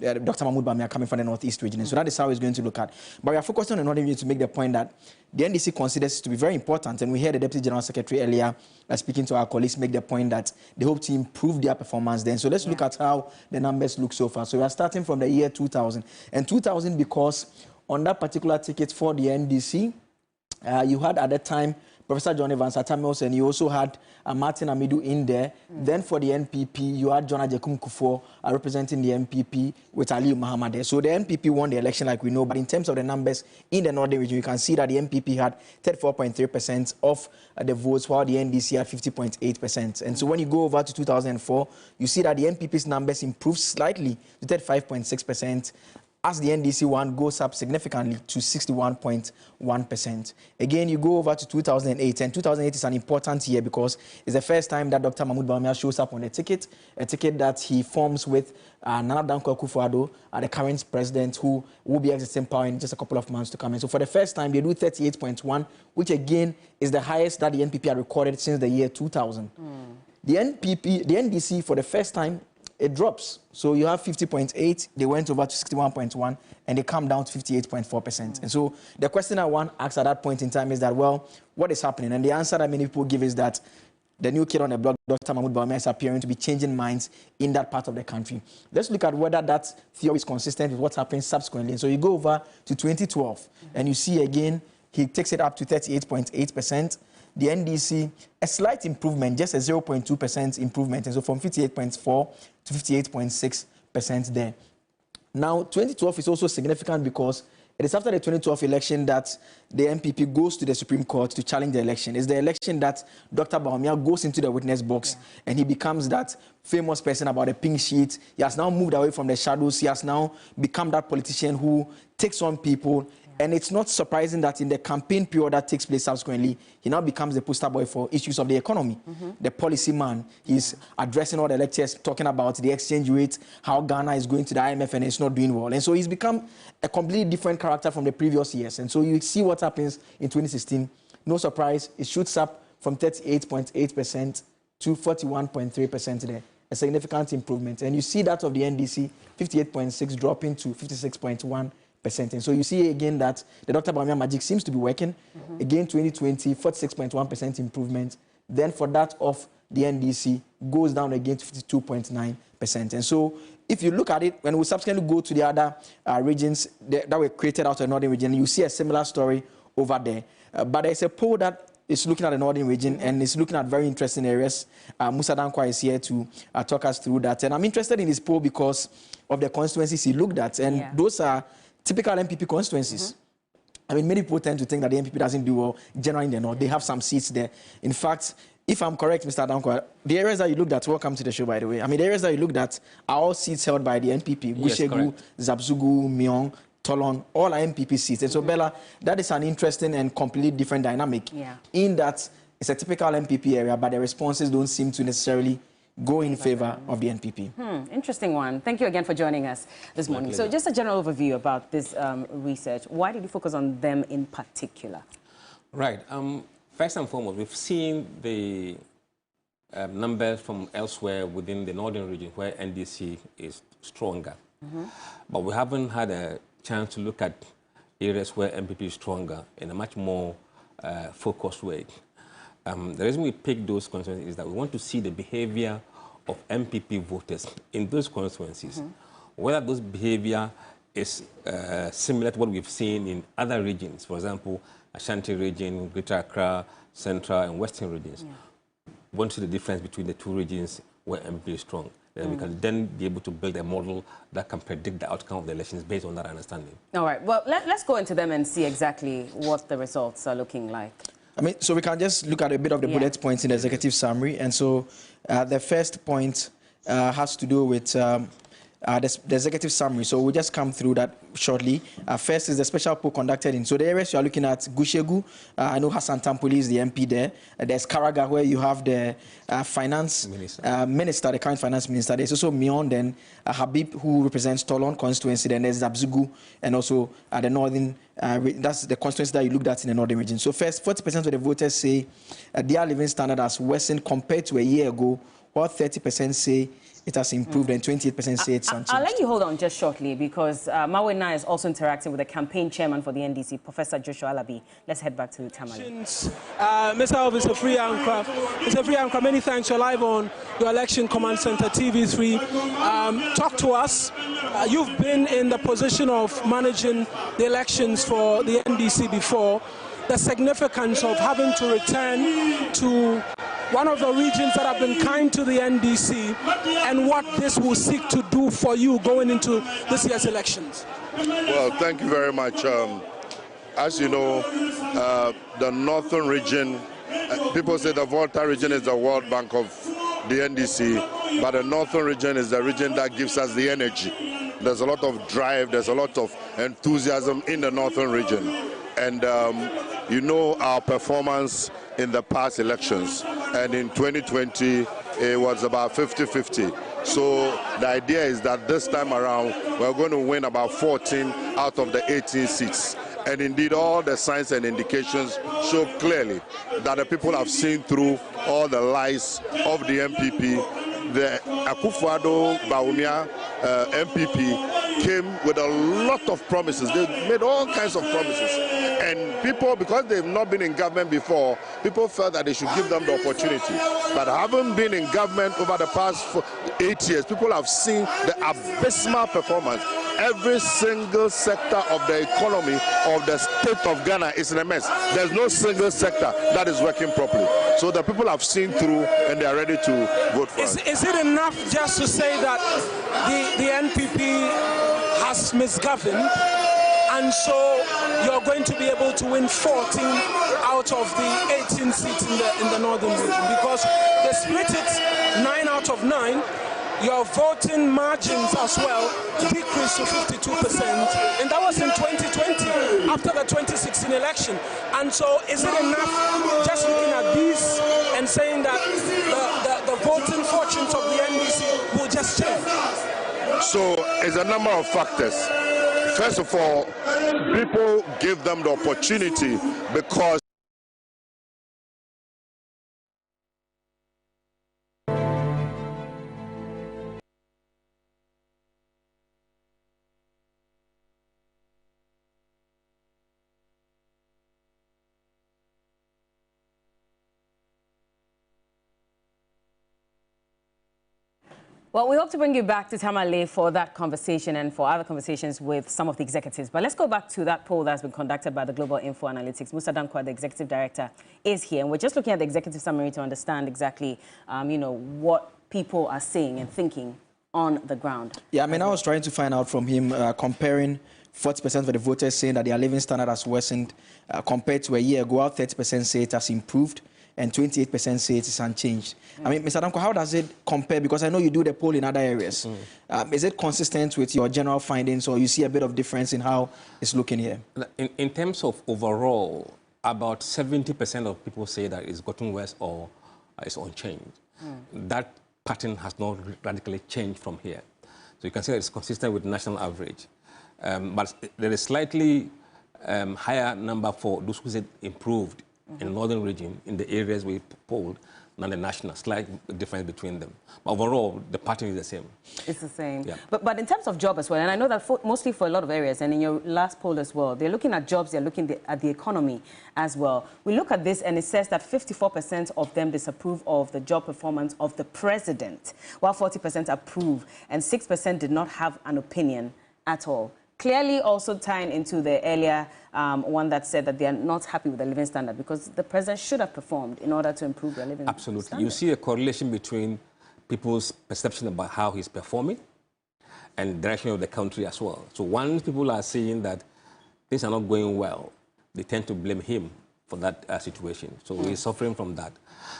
and Dr. Mahmoud Bamia coming from the northeast region. And so that is how it's going to look at. But we are focused on the northern region to make the point that the NDC considers it to be very important. And we heard the Deputy General Secretary earlier speaking to our colleagues make the point that they hope to improve their performance then. So let's look at how the numbers look so far. So we are starting from the year 2000. And 2000 because on that particular ticket for the NDC, you had at that time Professor John Evans Atamils, and you also had Martin Amidu in there. Then for the NPP, you had John Ajekum Kufuor representing the NPP with Ali Muhammad there. So the NPP won the election like we know, but in terms of the numbers in the northern region, you can see that the NPP had 34.3% of the votes, while the NDC had 50.8%. And so when you go over to 2004, you see that the NPP's numbers improved slightly to 35.6%. as the NDC one goes up significantly to 61.1%. Again, you go over to 2008, and 2008 is an important year because it's the first time that Dr. Mahmoud Bawumia shows up on a ticket that he forms with Nana Dankwa Akufo-Addo, the current president, who will be exercising power in just a couple of months to come. And so for the first time, they do 38.1, which again is the highest that the NPP had recorded since the year 2000. The NDC, for the first time, it drops. So you have 50.8, they went over to 61.1, and they come down to 58.4%. And so the question I want to ask at that point in time is that, well, what is happening? And the answer that many people give is that the new kid on the block, Dr. Mahmoud Bawumia, is appearing to be changing minds in that part of the country. Let's look at whether that theory is consistent with what's happening subsequently. And so you go over to 2012, and you see again, he takes it up to 38.8%. The NDC, a slight improvement, just a 0.2% improvement, and so from 58.4 to 58.6% there. Now, 2012 is also significant because it is after the 2012 election that the NPP goes to the Supreme Court to challenge the election. It's the election that Dr. Bawumia goes into the witness box and he becomes that famous person about the pink sheet. He has now moved away from the shadows. He has now become that politician who takes on people. And it's not surprising that in the campaign period that takes place subsequently, he now becomes the poster boy for issues of the economy. The policy man. He's addressing all the electors, talking about the exchange rate, how Ghana is going to the IMF and it's not doing well. And so he's become a completely different character from the previous years. And so you see what happens in 2016. No surprise, it shoots up from 38.8% to 41.3% there. A significant improvement. And you see that of the NDC, 58.6 dropping to 56.1%. And so you see again that the Dr. Bawumia magic seems to be working. Again, 2020, 46.1% improvement. Then for that of the NDC goes down again to 52.9%. And so if you look at it, when we subsequently go to the other regions that were created out of the northern region, you see a similar story over there. But there's a poll that is looking at the northern region and is looking at very interesting areas. Musa Dankwa is here to talk us through that. And I'm interested in this poll because of the constituencies he looked at. And those are typical MPP constituencies. I mean, many people tend to think that the MPP doesn't do well generally in the north. They have some seats there. In fact, if I'm correct, Mr. Dankwa, the areas that you looked at, welcome to the show, by the way. I mean, the areas that you looked at are all seats held by the NPP. Yes, Gushegu, Zabzugu, Myong, Tolon, all are MPP seats. And so, Bella, that is an interesting and completely different dynamic in that it's a typical MPP area, but the responses don't seem to necessarily go in favor of the NPP. Interesting one. Thank you again for joining us this morning. So just a general overview about this research. Why did you focus on them in particular? Right. First and foremost, we've seen the numbers from elsewhere within the northern region where NDC is stronger. But we haven't had a chance to look at areas where MPP is stronger in a much more focused way. The reason we picked those constituencies is that we want to see the behavior of MPP voters in those constituencies, whether those behavior is similar to what we've seen in other regions, for example, Ashanti region, Greater Accra, Central and Western regions. We want to see the difference between the two regions where MP is strong. Then we can then be able to build a model that can predict the outcome of the elections based on that understanding. All right. Well, let's go into them and see exactly what the results are looking like. I mean, so we can just look at a bit of the bullet points in the executive summary. And so the first point has to do with the executive summary. So we'll just come through that shortly. First is the special poll conducted in. So the areas you are looking at, Gushegu, I know Hassan Tampoli is the MP there. There's Karaga, where you have the finance minister, the current finance minister. There's also Mion, then Habib, who represents Tolon constituency. Then there's Zabzugu, and also the northern, that's the constituency that you looked at in the northern region. So first, 40% of the voters say their living standard has worsened compared to a year ago, while 30% say it has improved and 28% say it's unchanged. I'll let you hold on just shortly because Mawena is also interacting with the campaign chairman for the NDC, Professor Joshua Alabi. Let's head back to Tamale. Mr. Free Anchor. Mr. Free Anchor, many thanks. You're live on your election command center, TV3. Talk to us. You've been in the position of managing the elections for the NDC before. The significance of having to return to one of the regions that have been kind to the NDC and what this will seek to do for you going into this year's elections. Well, thank you very much. As you know, the northern region, people say the Volta region is the World Bank of the NDC, but the northern region is the region that gives us the energy. There's a lot of drive, there's a lot of enthusiasm in the northern region. And you know our performance in the past elections, and in 2020 it was about 50-50. So the idea is that this time around we're going to win about 14 out of the 18 seats. And indeed all the signs and indications show clearly that the people have seen through all the lies of the MPP. The Akufo-Addo Bawumia MPP came with a lot of promises. They made all kinds of promises. And people, because they've not been in government before, people felt that they should give them the opportunity. But having been in government over the past 8 years, people have seen the abysmal performance. Every single sector of the economy of the state of Ghana is in a mess. There's no single sector that is working properly. So the people have seen through and they are ready to vote for us. Is it enough just to say that the NPP has misgoverned, and so you're going to be able to win 14 out of the 18 seats in the northern region? Because they split it 9 out of 9. Your voting margins as well decreased to 52%, and that was in 2020 after the 2016 election. And so is it enough just looking at these and saying that the voting fortunes of the NDC will just change? So it's a number of factors. First of all, people give them the opportunity because Well, we hope to bring you back to Tamale for that conversation and for other conversations with some of the executives. But let's go back to that poll that's been conducted by the Global Info Analytics. Musa Dankwa, the executive director, is here. And we're just looking at the executive summary to understand exactly, what people are saying and thinking on the ground. Yeah, I mean, I was trying to find out from him, comparing 40% of the voters saying that their living standard has worsened compared to a year ago. 30% say it has improved, and 28% say it is unchanged. I mean, Mr. Danko, how does it compare? Because I know you do the poll in other areas. Is it consistent with your general findings, or you see a bit of difference in how it's looking here? In terms of overall, about 70% of people say that it's gotten worse or it's unchanged. That pattern has not radically changed from here. So you can say that it's consistent with the national average. But there is slightly higher number for those who said improved in the northern region, in the areas we polled, than the national. Slight difference between them. But overall, the pattern is the same. It's the same. Yeah. But in terms of job as well, and I know that mostly for a lot of areas, and in your last poll as well, they're looking at jobs, they're looking at the economy as well. We look at this, and it says that 54% of them disapprove of the job performance of the president, while 40% approve, and 6% did not have an opinion at all. Clearly also tying into the earlier one that said that they are not happy with the living standard because the president should have performed in order to improve their living Absolutely. standard. You see a correlation between people's perception about how he's performing and direction of the country as well. So once people are seeing that things are not going well, they tend to blame him for that situation. So he's suffering from that.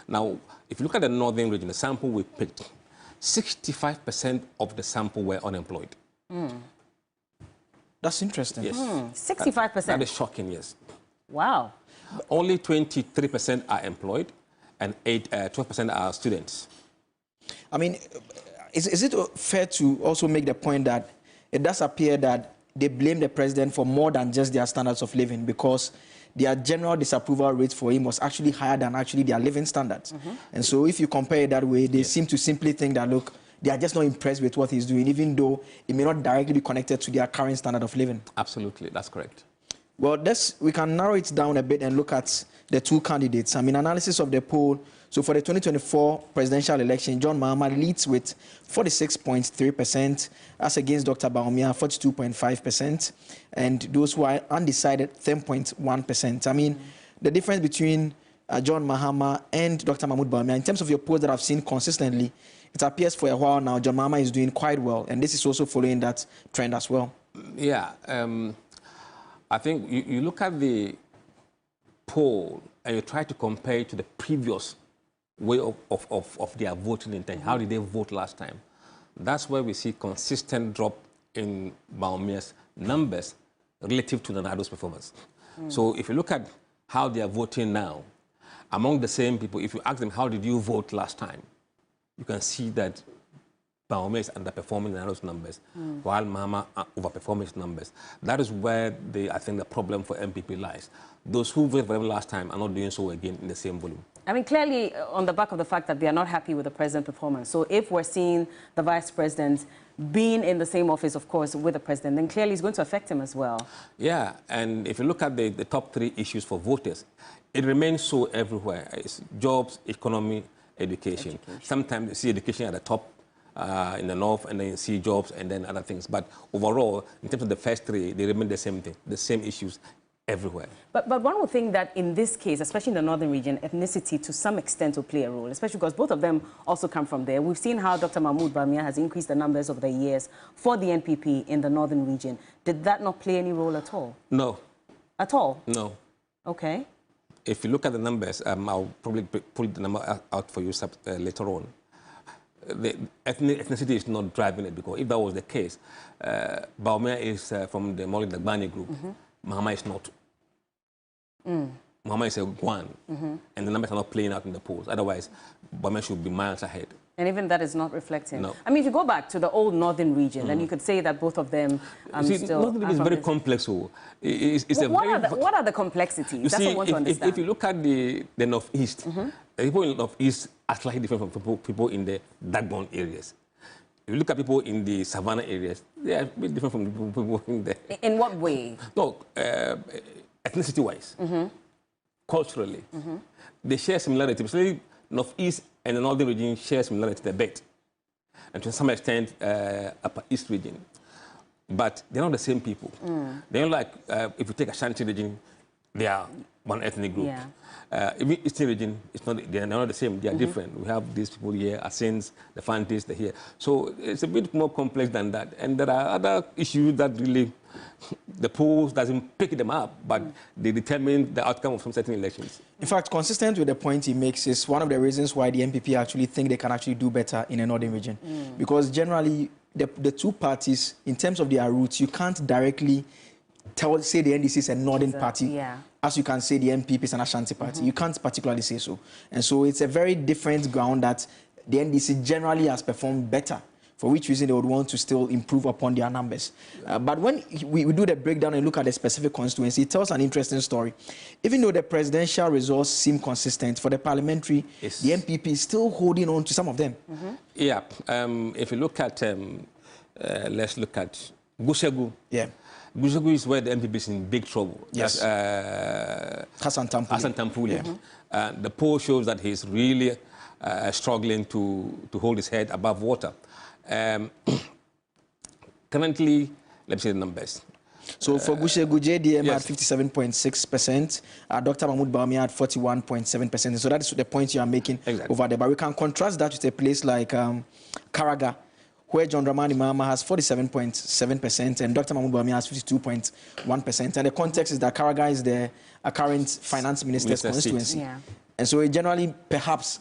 Now, if you look at the northern region, the sample we picked, 65% of the sample were unemployed. That's interesting. Yes. 65%? That is shocking, yes. Wow. Only 23% are employed and 12% are students. I mean, is it fair to also make the point that it does appear that they blame the president for more than just their standards of living, because their general disapproval rate for him was actually higher than actually their living standards. And so if you compare it that way, they seem to simply think that, look, they are just not impressed with what he's doing, even though it may not directly be connected to their current standard of living. Absolutely, that's correct. Well, we can narrow it down a bit and look at the two candidates. I mean, analysis of the poll. So for the 2024 presidential election, John Mahama leads with 46.3%, as against Dr. Bawumia, 42.5%, and those who are undecided, 10.1%. I mean, the difference between John Mahama and Dr. Mahmoud Bawumia, in terms of your polls that I've seen consistently, it appears for a while now John Mahama is doing quite well, and this is also following that trend as well. Yeah, I think you look at the poll and you try to compare it to the previous way of their voting intent. How did they vote last time? That's where we see consistent drop in Bawumia's numbers relative to Nanado's performance. So if you look at how they are voting now, among the same people, if you ask them, how did you vote last time? You can see that Bawumia is underperforming Nanado's numbers, while Mahama overperforming his numbers. That is where I think the problem for MPP lies. Those who voted for him last time are not doing so again in the same volume. I mean, clearly, on the back of the fact that they are not happy with the president's performance. So if we're seeing the vice president being in the same office, of course, with the president, then clearly it's going to affect him as well. Yeah, and if you look at the top three issues for voters, it remains so everywhere. It's jobs, economy, education. Sometimes you see education at the top in the north, and then you see jobs and then other things. But overall, in terms of the first three, they remain the same thing, the same issues everywhere. But one would think that in this case, especially in the northern region, ethnicity to some extent will play a role, especially because both of them also come from there. We've seen how Dr. Mahmoud Bawumia has increased the numbers over the years for the NPP in the northern region. Did that not play any role at all? No. At all? No. Okay. If you look at the numbers, I'll probably pull the number out for you later on. The ethnicity is not driving it, because if that was the case, Bawumia is from the Molly Dagbani group. Mahama is not. Mahama is a Guan, and the numbers are not playing out in the polls. Otherwise, Bawumia should be miles ahead. And even that is not reflecting. No. I mean, if you go back to the old northern region, then you could say that both of them still... Northern region is very complex. What are the complexities? That's what I want to understand. If you look at the northeast, the people in the northeast are slightly different from people in the Dagbon areas. If you look at people in the savannah areas, they are a bit different from the people in there. In what way? No, ethnicity-wise, culturally, they share similarities. Especially northeast and the northern region share similarities a bit. and to some extent Upper East region. But they're not the same people. They're not like, if you take Ashanti region, they are one ethnic group. Even Eastern region, they're not the same, they are different. We have these people here, Asins, the Fantis, they're here. So it's a bit more complex than that. And there are other issues that really, the polls doesn't pick them up, but they determine the outcome of some certain elections. In fact, consistent with the point he makes is one of the reasons why the MPP actually think they can actually do better in a northern region. Because generally, the two parties, in terms of their roots, you can't directly say the NDC is a northern party, as you can say the MPP is an Ashanti party. You can't particularly say so. And so it's a very different ground that the NDC generally has performed better, for which reason they would want to still improve upon their numbers. But when we do the breakdown and look at the specific constituency, it tells an interesting story. Even though the presidential results seem consistent, for the parliamentary, the MPP is still holding on to some of them. Yeah, if you look at, let's look at Gusegu. Gusegu is where the MPP is in big trouble. Yes. Hassan Tampuli. Hassan Tampuli. The poll shows that he's really struggling to hold his head above water. Currently, let me see the numbers. So for Gusegu, JDM at 57.6%, Dr. Mahmoud Bawumia at 41.7%. So that is the point you are making over there. But we can contrast that with a place like Karaga, where John Dramani Mahama has 47.7% and Dr. Mahmoud Bawumia has 52.1%. And the context is that Karaga is the current finance minister's constituency. And so it generally, perhaps,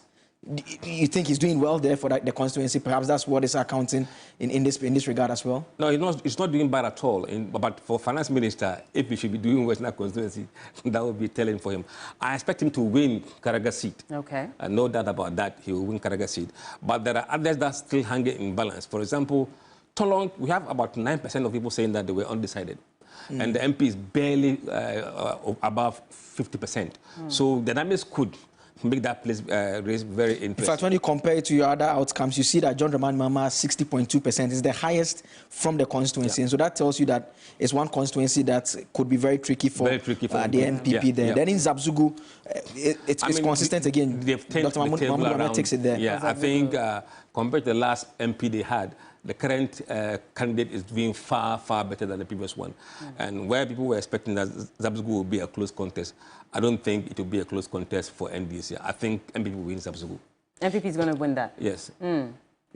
you think he's doing well there for the constituency? Perhaps that's what is accounting in this regard as well? No, it's not doing bad at all. But for finance minister, if he should be doing well in that constituency, that would be telling for him. I expect him to win Karaga seat. No doubt about that, he will win Karaga seat. But there are others that still hang in balance. For example, Tolong, we have about 9% of people saying that they were undecided. And the MP is barely above 50%. So the numbers could make that place raise very interesting. In fact, when you compare it to your other outcomes, you see that John Dramani Mahama 60.2% is the highest from the constituency. And so that tells you that it's one constituency that could be very tricky for, the MPP there. Then in Zabzugu, it's consistent again. Dr. Mahmoud Bawumia takes it there. Yeah, I think compared to the last MP they had, the current candidate is doing far, far better than the previous one. And where people were expecting that Zabzugu will be a close contest, I don't think it will be a close contest for NDC. I think MPP will win Zabzugu. MPP is going to win that? Yes.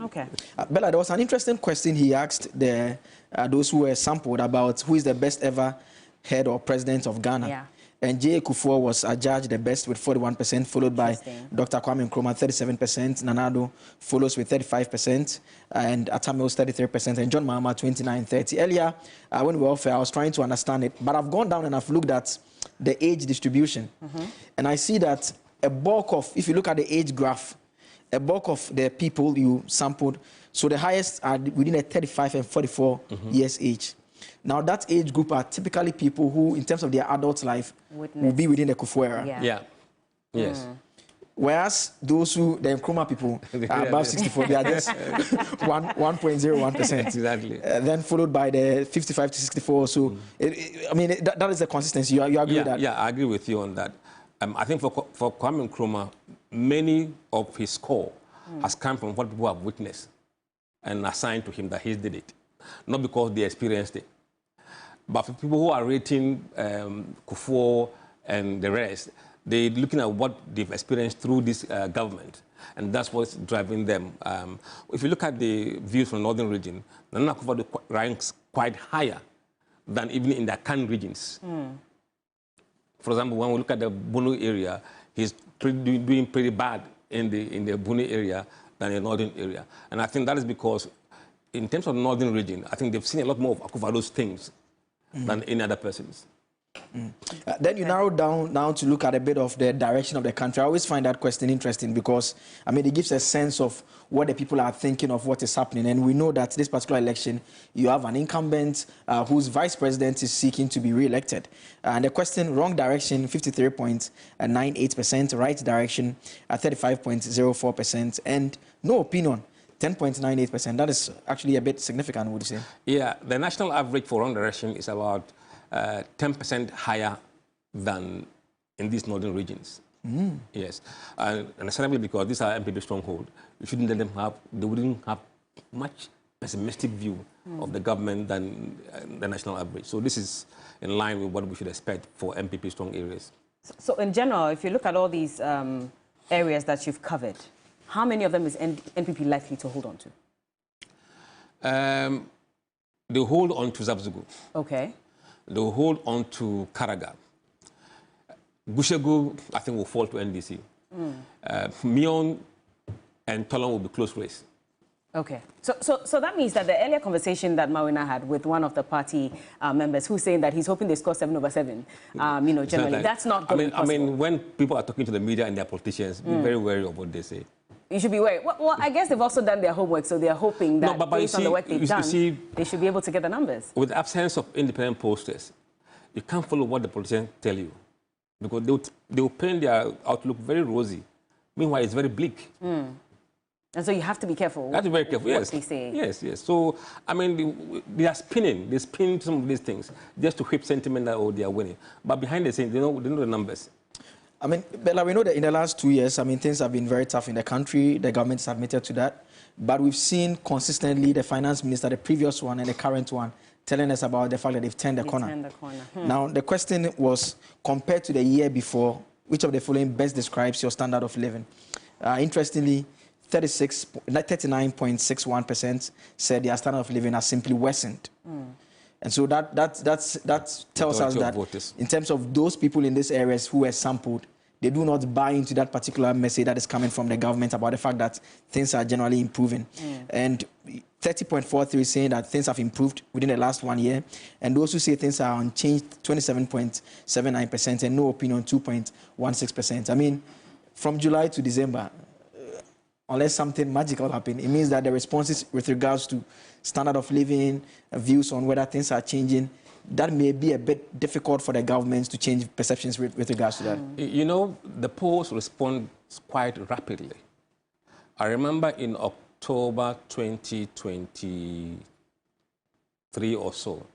Okay. Bella, there was an interesting question he asked those who were sampled about who is the best ever head or president of Ghana. And J. Kufuor was adjudged the best with 41%, followed by Dr. Kwame Nkrumah, 37%. Nanado follows with 35%, and Atamale 33%, and John Mahama 29.30. Earlier, when we were off, I was trying to understand it, but I've gone down and I've looked at the age distribution, and I see that a bulk of, if you look at the age graph, a bulk of the people you sampled, so the highest are within a 35 and 44 years age. Now, that age group are typically people who, in terms of their adult life, will be within the Kufuor era. Yes. Whereas those who, the Nkrumah people, are above 64, they are just 1.01%. Exactly. Then followed by the 55 to 64. So, I mean, that is the consistency. You agree with that? Yeah, I agree with you on that. I think for Kwame Nkrumah, many of his score has come from what people have witnessed and assigned to him that he did it. Not because they experienced it. But for people who are rating Kufuor and the rest, they're looking at what they've experienced through this government. And that's what's driving them. If you look at the views from the northern region, Nana Akufo-Addo ranks quite higher than even in the Kan regions. For example, when we look at the Bono area, he's doing pretty bad in the Bono area than in the northern area. And I think that is because in terms of the northern region, I think they've seen a lot more of Akufo-Addo's things than any other persons. Then you narrow down now to look at a bit of the direction of the country. I always find that question interesting because, I mean, it gives a sense of what the people are thinking of what is happening. And we know that this particular election, you have an incumbent whose vice president is seeking to be re-elected. And the question, wrong direction, 53.98%, right direction, 35.04%, and no opinion, 10.98%. That is actually a bit significant, would you say? Yeah, the national average for wrong direction is about 10% higher than in these northern regions. Yes, and certainly because these are MPP stronghold, you shouldn't let them have, they wouldn't have much pessimistic view of the government than the national average. So this is in line with what we should expect for MPP strong areas. So in general, if you look at all these areas that you've covered, how many of them is NPP likely to hold on to? They hold on to Zabzugu. Okay. They hold on to Karaga. Gushegu, I think, will fall to NDC. Mion and Tolon will be close race. Okay. So that means that the earlier conversation that Mawina had with one of the party members who's saying that he's hoping they score 7 over 7, you know, generally, that's not going to be possible. I mean, when people are talking to the media and their politicians, be very wary of what they say. You should be worried. Well, I guess they've also done their homework, so they're hoping that based on the work they've done, they should be able to get the numbers. With the absence of independent pollsters, you can't follow what the politicians tell you, because they will paint their outlook very rosy. Meanwhile, it's very bleak. And so you have to be careful. You have to be very careful, yes. What they say. Yes, yes. So, I mean, they are spinning. They spin some of these things just to whip sentiment that, oh, they are winning. But behind the scenes, they know the numbers. I mean, Bella, we know that in the last 2 years, I mean, things have been very tough in the country. The government is admitted to that. But we've seen consistently the finance minister, the previous one and the current one, telling us about the fact that they've turned the corner. Now, the question was, compared to the year before, which of the following best describes your standard of living? Interestingly, 39.61% said their standard of living has simply worsened. And so that tells us that in terms of those people in these areas who were sampled, they do not buy into that particular message that is coming from the government about the fact that things are generally improving. And 30.43 saying that things have improved within the last 1 year. And those who say things are unchanged, 27.79%, and no opinion, 2.16%. I mean, from July to December, unless something magical happens, it means that the responses with regards to standard of living, views on whether things are changing, that may be a bit difficult for the governments to change perceptions with regards to that. You know, the polls respond quite rapidly. I remember in October 2023 or so,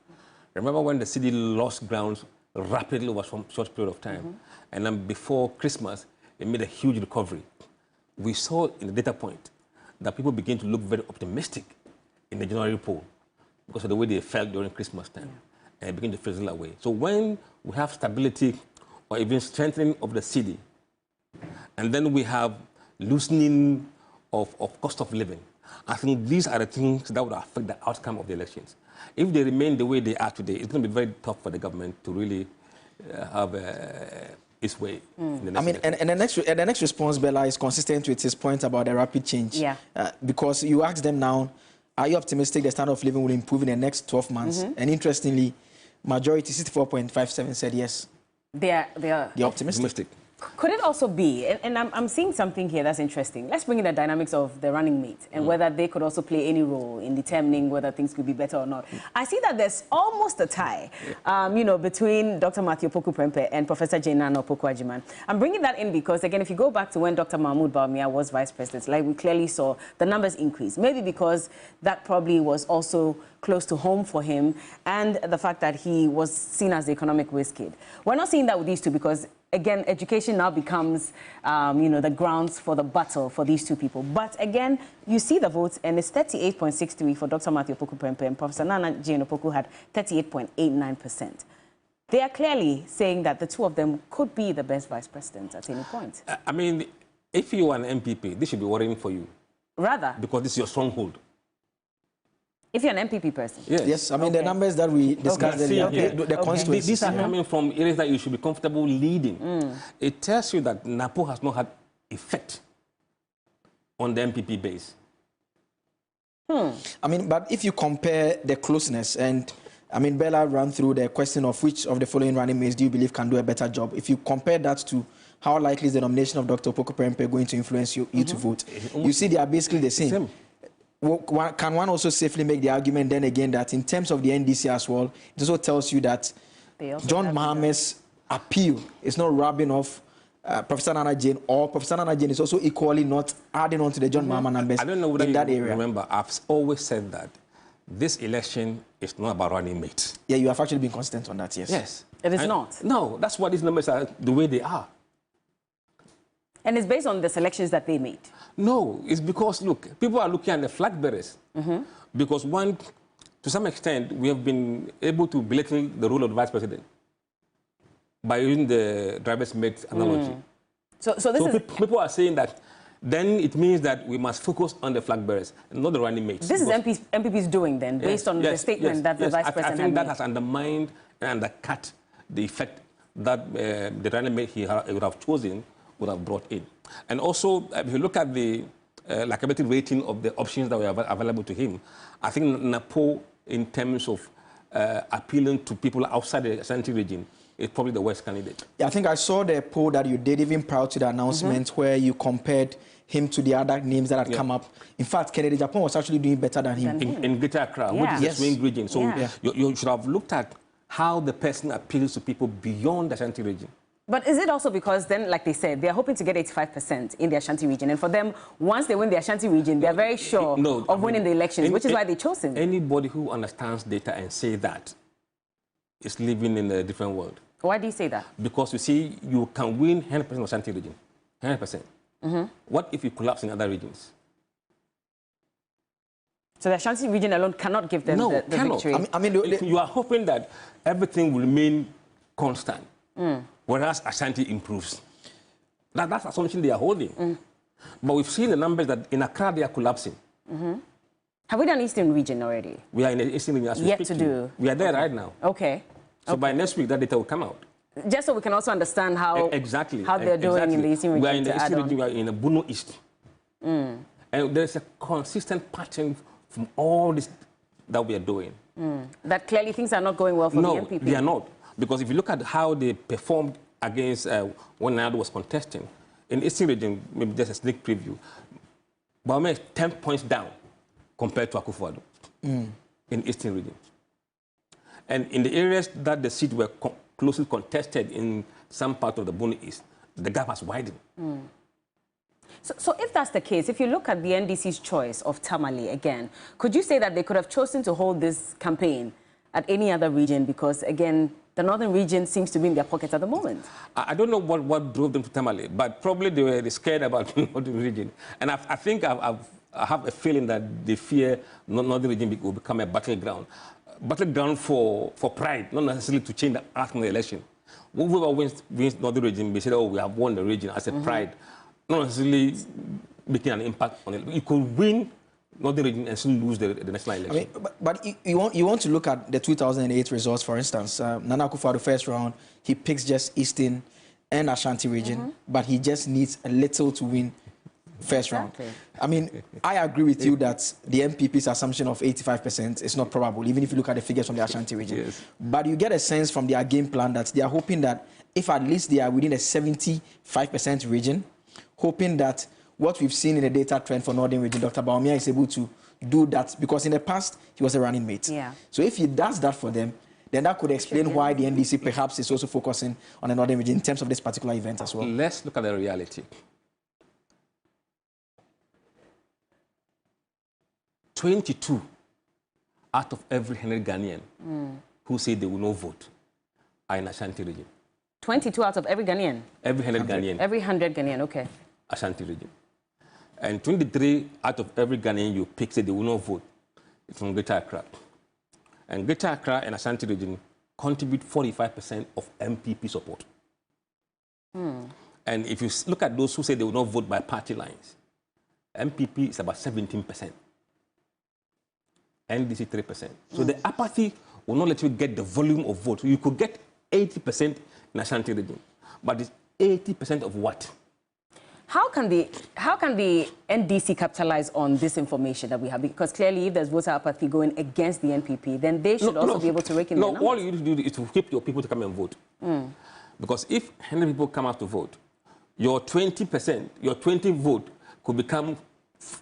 remember when the city lost ground rapidly over some short period of time, and then before Christmas, it made a huge recovery. We saw in the data point that people began to look very optimistic in the January poll because of the way they felt during Christmas time, and it began to fizzle away. So when we have stability or even strengthening of the city, and then we have loosening of cost of living, I think these are the things that would affect the outcome of the elections. If they remain the way they are today, it's going to be very tough for the government to really have its way. In the next election. And the next response, Bella, is consistent with his point about the rapid change. Yeah. Because you ask them now, are you optimistic the standard of living will improve in the next 12 months? And interestingly, majority, 64.57, said yes. They are optimistic. Could it also be, and I'm seeing something here that's interesting. Let's bring in the dynamics of the running mate and whether they could also play any role in determining whether things could be better or not. I see that there's almost a tie, you know, between Dr. Matthew Opoku Prempeh and Professor Jane Nana Opoku-Agyeman. I'm bringing that in because, again, if you go back to when Dr. Mahmoud Bawumia was vice president, like we clearly saw the numbers increase. Maybe because that probably was also close to home for him and the fact that he was seen as the economic whiz kid. We're not seeing that with these two because, again, education now becomes, you know, the grounds for the battle for these two people. But again, you see the votes, and it's 38.63 for Dr. Matthew Opoku Prempeh, and Professor Nana Jane Opoku had 38.89%. They are clearly saying that the two of them could be the best vice presidents at any point. I mean, if you are an MPP, this should be worrying for you. Rather. Because this is your stronghold. If you're an MPP person? Yes, I mean, the numbers that we discussed earlier, the constituencies. These are coming from areas that you should be comfortable leading. It tells you that NAPO has not had effect on the MPP base. I mean, but if you compare the closeness, and I mean, Bella ran through the question of which of the following running mates do you believe can do a better job. If you compare that to how likely is the nomination of Dr. Opoku Prempeh going to influence you to vote, you see they are basically the same. Can one also safely make the argument then again that in terms of the NDC as well, it also tells you that John Mahamet's appeal is not rubbing off Professor Nana Jane, or Professor Nana Jane is also equally not adding on to the John Mahama numbers I don't know whether in that area. Remember, I've always said that this election is not about running mates. Yeah, you have actually been consistent on that, yes. Yes. It is not? No, that's why these numbers are the way they are. And it's based on the selections that they made? No, it's because, look, people are looking at the flag bearers. Because one, to some extent, we have been able to belittle the role of the vice president by using the driver's mate analogy. So people are saying that then it means that we must focus on the flag bearers, not the running mates. This is MPP's doing then, based on the statement that the vice president I think that made. has undermined and undercut the effect that the running mate he would have chosen would have brought in. And also, if you look at the likability rating of the options that were available to him, I think Napo, in terms of appealing to people outside the Ashanti region, is probably the worst candidate. Yeah, I think I saw the poll that you did even prior to the announcement where you compared him to the other names that had come up. In fact, Kennedy Japan was actually doing better than him. In Greater Accra, which is a swing region. So you should have looked at how the person appeals to people beyond the Ashanti region. But is it also because then, like they said, they're hoping to get 85% in the Ashanti region, and for them, once they win the Ashanti region, they're very sure of winning the elections, which is why they chose him? Anybody who understands data and say that is living in a different world. Why do you say that? Because you see, you can win 100% of Ashanti region, 100%. What if you collapse in other regions? So the Ashanti region alone cannot give them the victory? I mean, you are hoping that everything will remain constant, whereas Ashanti improves. That's the assumption they are holding. But we've seen the numbers that in Accra they are collapsing. Have we done Eastern region already? We are in the Eastern region as we speak to do. We are there right now. Okay. So by next week, that data will come out. Just so we can also understand how they're doing in the Eastern region. We are in the Eastern region, we are in the Bono East. And there's a consistent pattern from all this that we are doing. That clearly things are not going well for the MPP. No, they are not. Because if you look at how they performed against when Nadu was contesting, in the Eastern region, maybe just a sneak preview, Baume is 10 points down compared to Akufo-Addo in Eastern region. And in the areas that the seats were closely contested in some part of the Bono East, the gap has widened. So if that's the case, if you look at the NDC's choice of Tamale again, could you say that they could have chosen to hold this campaign at any other region? Because, again, the northern region seems to be in their pockets at the moment. I don't know what drove them to Tamale, but probably they were scared about the northern region. And I think I have a feeling that they fear northern region will become a battleground. Battleground for pride, not necessarily to change the outcome of the election. Whoever wins northern region, we say, oh, we have won the region as a pride, not necessarily making an impact on it. You could win northern region and still lose the national election. I mean, but you want to look at the 2008 results, for instance. Nana Akufo-Addo first round, he picks just Eastern and Ashanti region, but he just needs a little to win first round. I mean, I agree with you that the MPP's assumption of 85% is not probable, even if you look at the figures from the Ashanti region. But you get a sense from their game plan that they are hoping that if at least they are within a 75% region, hoping that what we've seen in the data trend for Northern region, Dr. Bawumia is able to do that, because in the past, he was a running mate. So if he does that for them, then that could explain why the NDC perhaps is also focusing on the Northern region in terms of this particular event as well. Let's look at the reality. 22 out of every 100 Ghanaian who say they will not vote are in Ashanti region. 22 out of every Ghanaian? Every 100 Ghanaian. Every 100 Ghanaian, okay. Ashanti region. And 23 out of every Ghanaian you pick say they will not vote. It's from Greater Accra. And Greater Accra and Ashanti region contribute 45% of MPP support. And if you look at those who say they will not vote by party lines, MPP is about 17%. NDC 3%. So the apathy will not let you get the volume of vote. You could get 80% in Ashanti region, but it's 80% of what? How can the NDC capitalize on this information that we have? Because clearly, if there's voter apathy going against the NPP, then they should also be able to rake in the numbers. All you need to do is to keep your people to come and vote. Because if 100 people come out to vote, your 20%, your 20 vote could become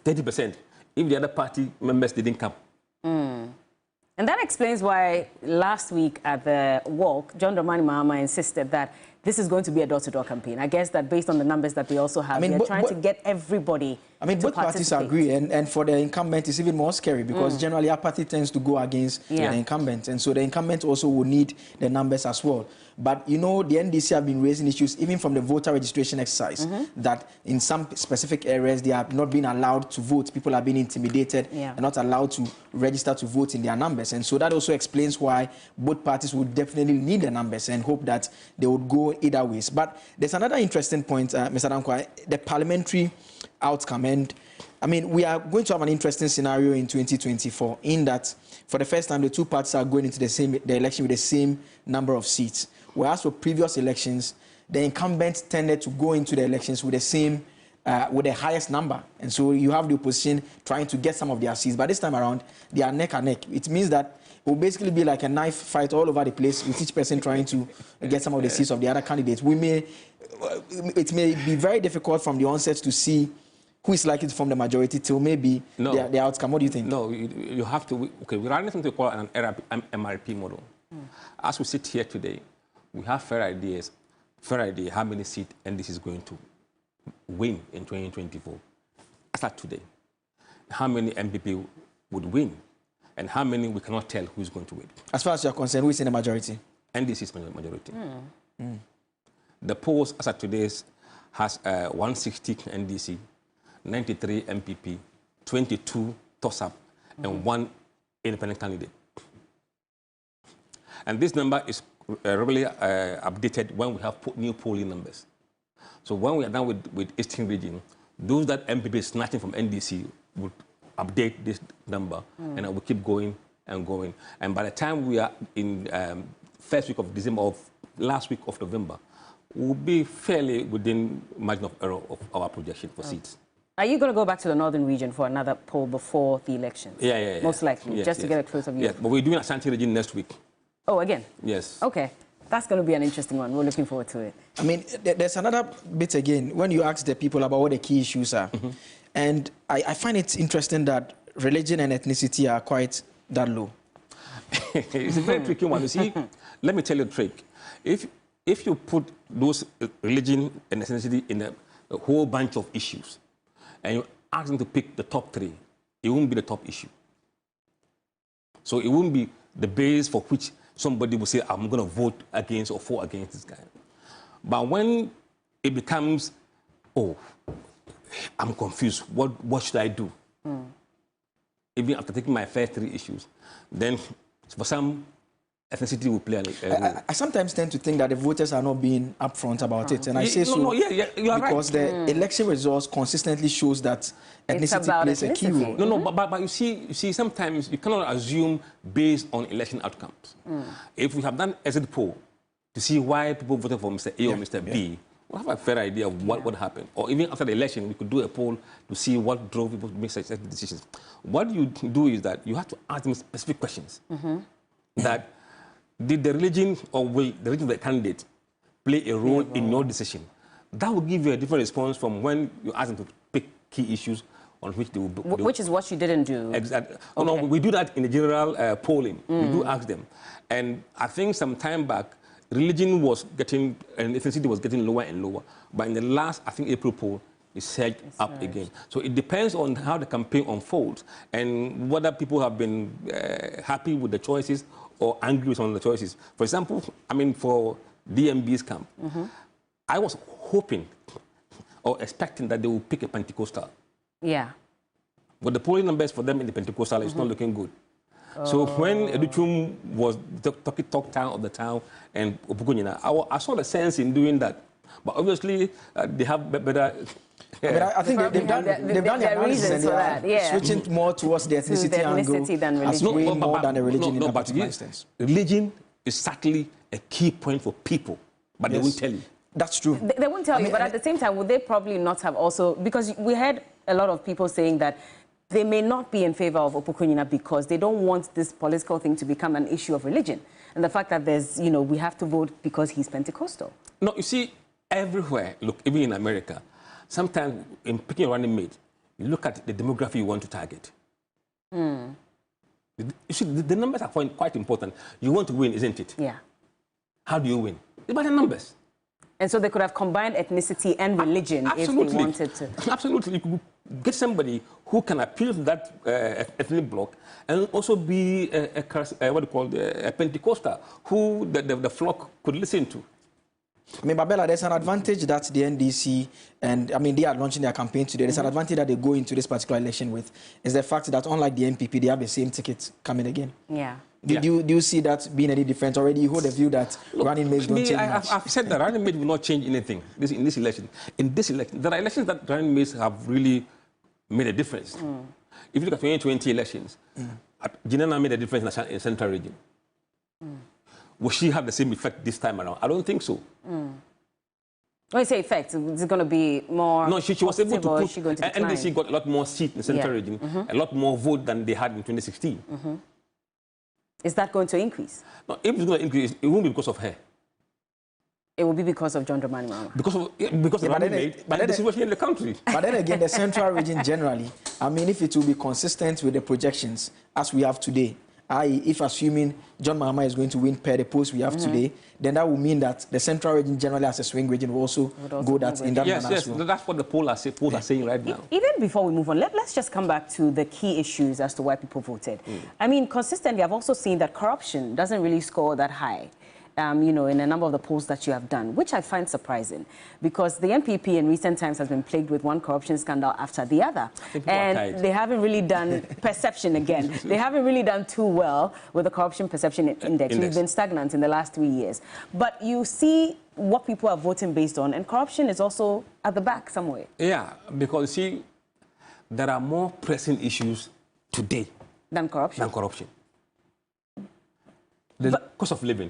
30% if the other party members didn't come. And that explains why last week at the walk, John Dramani Mahama insisted that this is going to be a door-to-door campaign. I guess that based on the numbers that we also have, they're trying to get everybody both parties agree, and for the incumbent, it's even more scary because generally apathy tends to go against the incumbent, and so the incumbent also will need the numbers as well. But, you know, the NDC have been raising issues even from the voter registration exercise, that in some specific areas they are not being allowed to vote. People are being intimidated and not allowed to register to vote in their numbers. And so that also explains why both parties would definitely need the numbers and hope that they would go either ways. But there's another interesting point, Mr. Dankwa, the parliamentary outcome. And I mean, we are going to have an interesting scenario in 2024 in that for the first time, the two parties are going into the election with the same number of seats. Whereas for previous elections, the incumbents tended to go into the elections with the same, with the highest number. And so you have the opposition trying to get some of their seats. But this time around, they are neck and neck. It means that it will basically be like a knife fight all over the place with each person trying to get some of the seats of the other candidates. It may be very difficult from the onset to see who is likely to form the majority till maybe the outcome. What do you think? No, you have to. Okay, we're running something called an MRP model. As we sit here today, we have fair idea how many seats NDC is going to win in 2024. As at today, how many MPP would win, and how many we cannot tell who is going to win. As far as you're concerned, who is in the majority? NDC is in the majority. The polls as at today's has 160 NDC, 93 MPP, 22 toss-up, and 1 independent candidate. And this number is regularly updated when we have new polling numbers. So when we are done with Eastern Region, those that MPP is snatching from NDC would update this number, and it will keep going and going. And by the time we are in first week of December, or last week of November, we'll be fairly within margin of error of our projection for seats. Are you going to go back to the northern region for another poll before the elections? Yeah. Most likely, just to get a closer view. Yes, but we're doing Ashanti region next week. Oh, again? Yes. Okay. That's going to be an interesting one. We're looking forward to it. I mean, there's another bit again, when you ask the people about what the key issues are. And I find it interesting that religion and ethnicity are quite that low. It's a very tricky one. You see, let me tell you a trick. If you put those religion and ethnicity in a whole bunch of issues, and you ask them to pick the top 3, it won't be the top issue. So it won't be the base for which somebody will say, I'm going to vote against or for against this guy. But when it becomes, oh, I'm confused, what should I do? Even after taking my first 3 issues, then for some, ethnicity will play a role. I sometimes tend to think that the voters are not being upfront about it. And I say you are because right. the election results consistently shows that ethnicity plays a key role. No, but you see, sometimes you cannot assume based on election outcomes. If we have done exit poll to see why people voted for Mr. A or Mr. B, we'll have a fair idea of what happened. Or even after the election, we could do a poll to see what drove people to make such decisions. What you do is that you have to ask them specific questions. That did the religion or will the religion of the candidate play a role in your decision? That will give you a different response from when you ask them to pick key issues on which they will... Which is what you didn't do. Exactly. Okay. No, we do that in the general polling. We do ask them. And I think some time back, religion was getting, and ethnicity was getting lower and lower. But in the last, I think, April poll, it surged up again. So it depends on how the campaign unfolds and whether people have been happy with the choices or angry with some of the choices. For example, I mean, for DMB's camp, I was hoping or expecting that they would pick a Pentecostal. Yeah. But the polling numbers for them in the Pentecostal is not looking good. So when Educhum was the talk town of the town and Opukunyina, I saw the sense in doing that. But obviously, they have better... But I think they've done the analysis and they are switching more towards the ethnicity angle than religion. Way more than the religion in but instance. Religion is certainly a key point for people, but they won't tell you. That's true. They won't tell you, but at the same time, would they probably not have also... Because we heard a lot of people saying that they may not be in favor of Opukunyina because they don't want this political thing to become an issue of religion. And the fact that there's, you know, we have to vote because he's Pentecostal. No, you see, everywhere, look, even in America, sometimes in picking a running mate, you look at the demography you want to target. You see, the numbers are quite important. You want to win, isn't it? Yeah. How do you win? It's by the numbers. And so they could have combined ethnicity and religion if they wanted to. Absolutely. You could get somebody who can appeal to that ethnic bloc and also be a Pentecostal who the flock could listen to. I mean, Babella, there's an advantage that the NDC, and I mean, they are launching their campaign today. There's an advantage that they go into this particular election with, is the fact that unlike the NPP, they have the same ticket coming again. Yeah. Do you see that being any different already? You hold the view that running mates don't change much. I've said that running mates will not change anything in this election. In this election, there are elections that running mates have really made a difference. If you look at 2020 elections, Jinana made a difference in the central region. Will she have the same effect this time around? I don't think so. When you say effect, is it going to be more? No, she was able to put, NDC got a lot more seats in the central region, a lot more vote than they had in 2016. Is that going to increase? No, if it's going to increase, it won't be because of her. It will be because of John Dramani Mahama. Because of the situation in the country. But then again, the central region generally, I mean, if it will be consistent with the projections as we have today, i.e., if assuming John Mahama is going to win per the post we have today, then that will mean that the central region generally as a swing region will also go that in that manner as well. Yes, that's what the polls are saying right now. Even before we move on, let's just come back to the key issues as to why people voted. I mean, consistently, I've also seen that corruption doesn't really score that high. You know, in a number of the polls that you have done, which I find surprising, because the NPP in recent times has been plagued with one corruption scandal after the other. And they haven't really done perception again. They haven't really done too well with the corruption perception index. We've been stagnant in the last 3 years. But you see what people are voting based on, and corruption is also at the back somewhere. Yeah, because, see, there are more pressing issues today than corruption. The cost of living.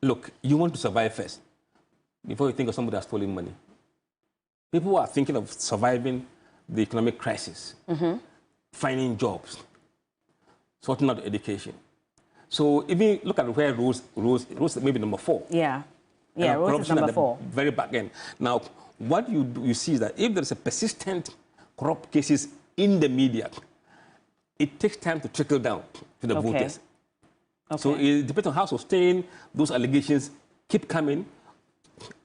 Look, you want to survive first before you think of somebody that's stolen money. People are thinking of surviving the economic crisis, finding jobs, sorting out education. So even look at where Rose maybe number 4. Yeah, Rose is number 4. Very back end. Now, what you see is that if there's a persistent corrupt cases in the media, it takes time to trickle down to the voters. So it depends on how sustained those allegations keep coming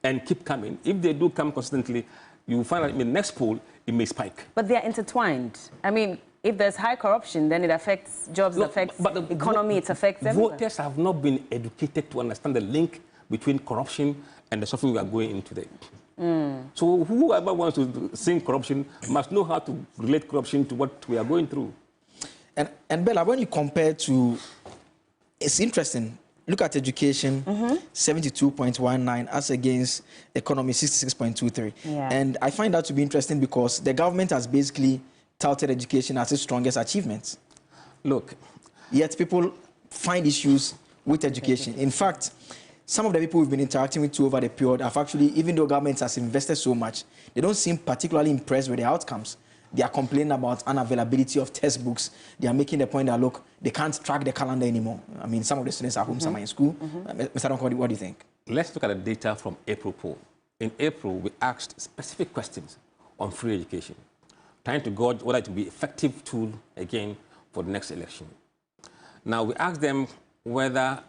and keep coming. If they do come constantly, you find out in the next poll, it may spike. But they are intertwined. I mean, if there's high corruption, then it affects jobs, it affects the economy, it affects everyone. Voters have not been educated to understand the link between corruption and the suffering we are going into today. So whoever wants to sing corruption must know how to relate corruption to what we are going through. And Bella, when you compare to... It's interesting. Look at education, 72.19 as against economy, 66.23. And I find that to be interesting because the government has basically touted education as its strongest achievement. Look. Yet people find issues with education. In fact, some of the people we've been interacting with over the period have actually, even though government has invested so much, they don't seem particularly impressed with the outcomes. They are complaining about unavailability of textbooks. They are making the point that, look, they can't track the calendar anymore. I mean, some of the students are home, some are in school. Mr. Donkor, what do you think? Let's look at the data from April poll. In April, we asked specific questions on free education, trying to gauge whether it will be an effective tool, again, for the next election. Now, we asked them whether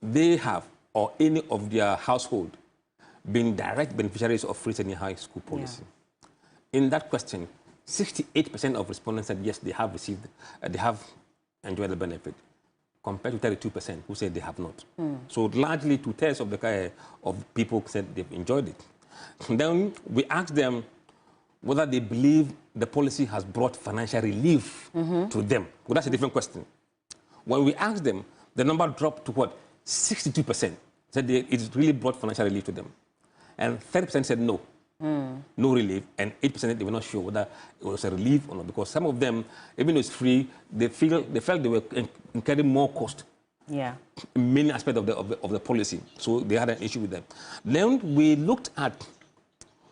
they have, or any of their household, been direct beneficiaries of free senior high school policy. In that question, 68% of respondents said yes, they have received, they have enjoyed the benefit, compared to 32% who said they have not. So largely 2/3 of people said they've enjoyed it. Then we asked them whether they believe the policy has brought financial relief to them. Well, that's a different question. When we asked them, the number dropped to what? 62% said it really brought financial relief to them. And 30% said no. No relief, and 8% they were not sure whether it was a relief or not, because some of them, even though it's free, they felt they were incurring more cost. In many aspects of the policy, so they had an issue with them. Then we looked at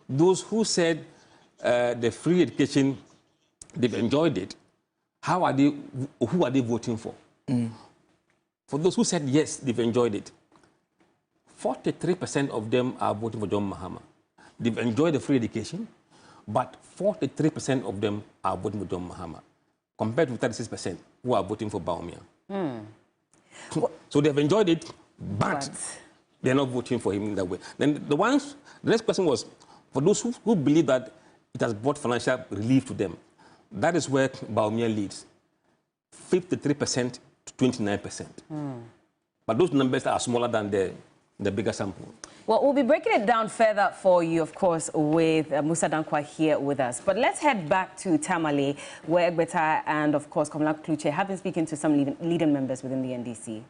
those who said the free education, they've enjoyed it. Who are they voting for? For those who said yes, they've enjoyed it, 43% of them are voting for John Mahama. They've enjoyed the free education, but 43% of them are voting for John Mahama, compared to 36% who are voting for Baumia. So they've enjoyed it, but they're not voting for him in that way. Then the next question was, for those who believe that it has brought financial relief to them, that is where Bawumia leads, 53% to 29%. But those numbers are smaller than the bigger sample. Well, we'll be breaking it down further for you, of course, with Musa Dankwa here with us. But let's head back to Tamale, where Egbeta and, of course, Komla Kluche have been speaking to some leading members within the NDC.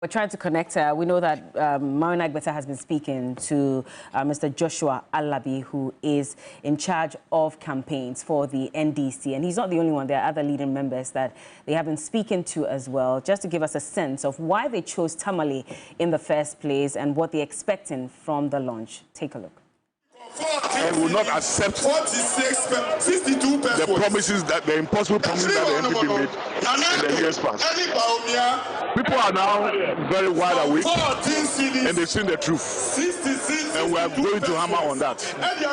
We're trying to connect her. We know that Maureen Egbeta has been speaking to Mr. Joshua Alabi, who is in charge of campaigns for the NDC. And he's not the only one. There are other leading members that they have been speaking to as well, just to give us a sense of why they chose Tamale in the first place and what they're expecting from the launch. Take a look. And will not accept 62 the promises that the impossible promises that the NPP made in the years past. People are now very wide awake and they've seen the truth. And we are going to hammer on that. Many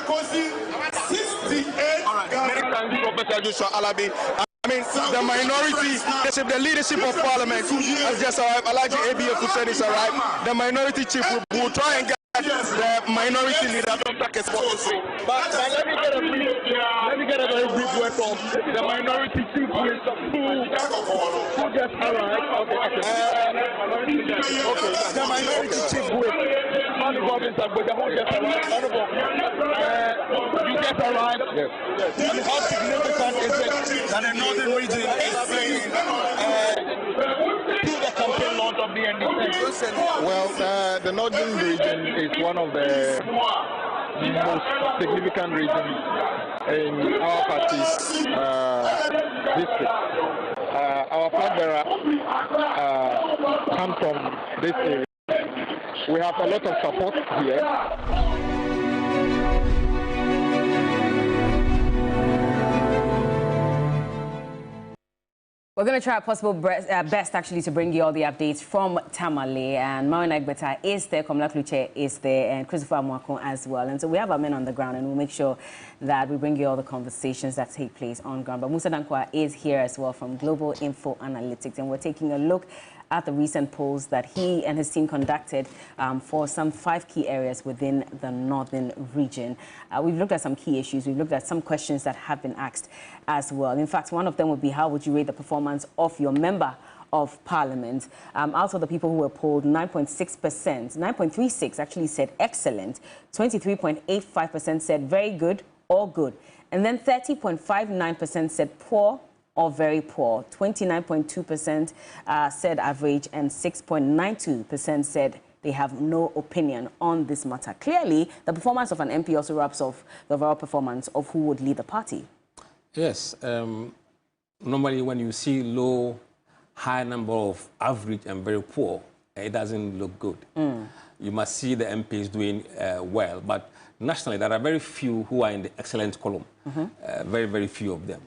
thanks, Professor Joshua Alabi. I mean, the minority, the leadership of Parliament has just arrived. Alaji ABF said it's arrived. The minority chief will try and get the minority leader, Dr. Kespo. But let me get a very brief word from the minority chief who just arrived. Okay. The minority chief with who just arrived. You just arrived. Yes. And how significant is it that the northern region is playing the campaign launch of the NDC? Well, the northern region is one of the most significant regions in our party's district. Our flag bearer comes from this area. We have a lot of support here. We're going to try our possible best, actually, to bring you all the updates from Tamale. And Maureen Egbeta is there, Komla Kluche is there, and Christopher Mwako as well. And so we have our men on the ground, and we'll make sure that we bring you all the conversations that take place on ground. But Musa Dankwa is here as well from Global Info Analytics, and we're taking a look at the recent polls that he and his team conducted for some 5 key areas within the northern region. We've looked at some key issues. We've looked at some questions that have been asked as well. In fact, one of them would be, how would you rate the performance of your member of Parliament? Out of the people who were polled, 9.6%, 9.36% actually said excellent, 23.85% said very good or good, and then 30.59% said poor or very poor. 29.2% said average, and 6.92% said they have no opinion on this matter. Clearly, the performance of an MP also wraps off the overall performance of who would lead the party. Yes. Normally, when you see high number of average and very poor, it doesn't look good. You must see the MPs doing well. But nationally, there are very few who are in the excellent column. Very, very few of them.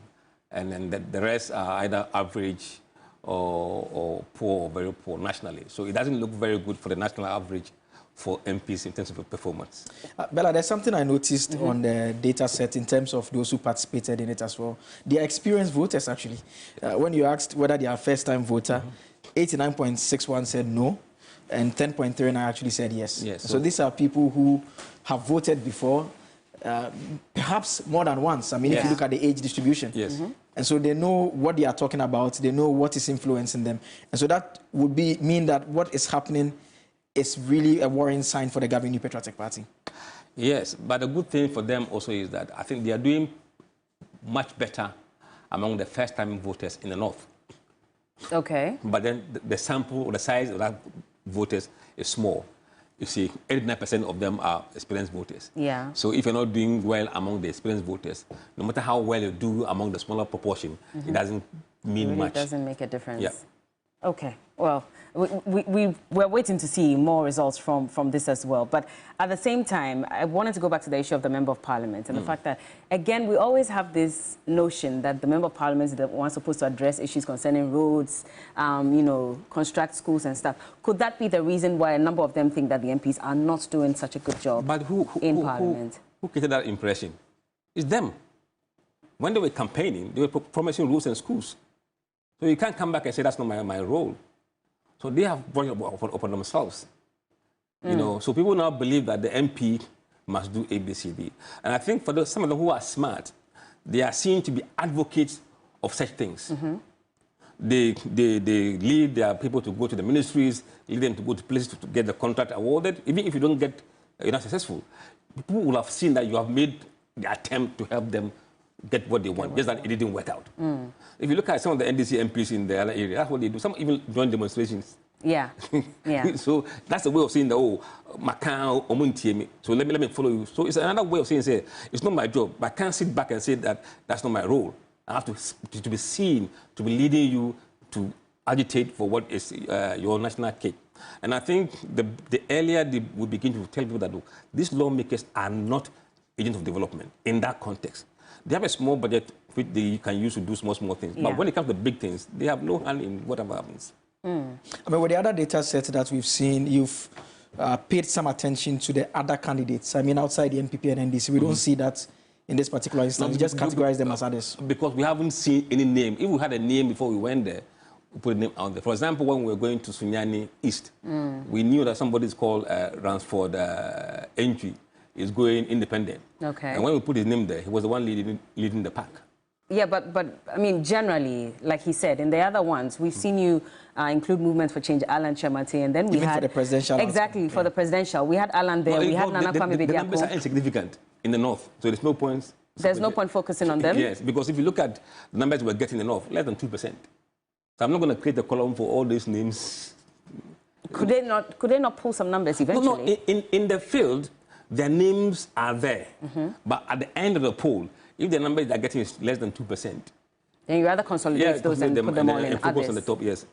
And then the rest are either average or poor or very poor nationally. So it doesn't look very good for the national average for MPs in terms of performance. Bella, there's something I noticed on the data set in terms of those who participated in it as well. They are experienced voters, actually. When you asked whether they are first-time voter, 89.61 said no, and 10.39 actually said yes. So these are people who have voted before, perhaps more than once. I mean, if you look at the age distribution. And so they know what they are talking about. They know what is influencing them. And so that would mean that what is happening is really a worrying sign for the governing New Patriotic Party. Yes, but the good thing for them also is that I think they are doing much better among the first-time voters in the north. Okay. But then the sample, or the size of that voters is small. You see, 89% of them are experienced voters. So if you're not doing well among the experienced voters, no matter how well you do among the smaller proportion, it doesn't mean really much. It doesn't make a difference. Okay, well, we're waiting to see more results from this as well. But at the same time, I wanted to go back to the issue of the Member of Parliament and the fact that, again, we always have this notion that the Member of Parliament is the one supposed to address issues concerning roads, you know, construct schools and stuff. Could that be the reason why a number of them think that the MPs are not doing such a good job in Parliament? Who created that impression? It's them. When they were campaigning, they were promising roads and schools. So you can't come back and say that's not my role. So they have brought it upon themselves. You know, so people now believe that the MP must do A, B, C, D. And I think for some of them who are smart, they are seen to be advocates of such things. They lead their people to go to the ministries, lead them to go to places to get the contract awarded. Even if you don't get, you're not successful, people will have seen that you have made the attempt to help them get what they want, just that it didn't work out. If you look at some of the NDC MPs in the other area, that's what they do. Some even join demonstrations. Yeah, yeah. So that's the way of saying that, oh, Macau, Omuntiemi. So let me follow you. So it's another way of saying, say, it's not my job. But I can't sit back and say that that's not my role. I have to be seen, to be leading you to agitate for what is your national cake. And I think the earlier we begin to tell people that, look, these lawmakers are not agents of development in that context. They have a small budget which they can use to do small things. Yeah. But when it comes to big things, they have no hand in whatever happens. I mean, with the other data sets that we've seen, you've paid some attention to the other candidates. I mean, outside the MPP and NDC, we don't see that in this particular instance. We just categorize them as others. Because we haven't seen any name. If we had a name before we went there, we put a name out there. For example, when we were going to Sunyani East, we knew that somebody is called Ransford Entry is going independent. Okay. And when we put his name there, he was the one leading the pack. Yeah, but I mean, generally, like he said, in the other ones, we've seen you include Movement for Change, Alan Chemate, and then we had... for the presidential. Exactly, for the presidential. We had Alan there, we had Nana Kwame Bediako. The numbers are insignificant in the north, so there's no point... There's no point focusing on them? Yes, because if you look at the numbers we're getting in the north, less than 2%. So I'm not going to create a column for all these names. Could they not pull some numbers eventually? No, in the field, their names are there. But at the end of the poll, if the numbers they're getting is less than 2%, then you rather consolidate those and put them all in focus on the top, yes.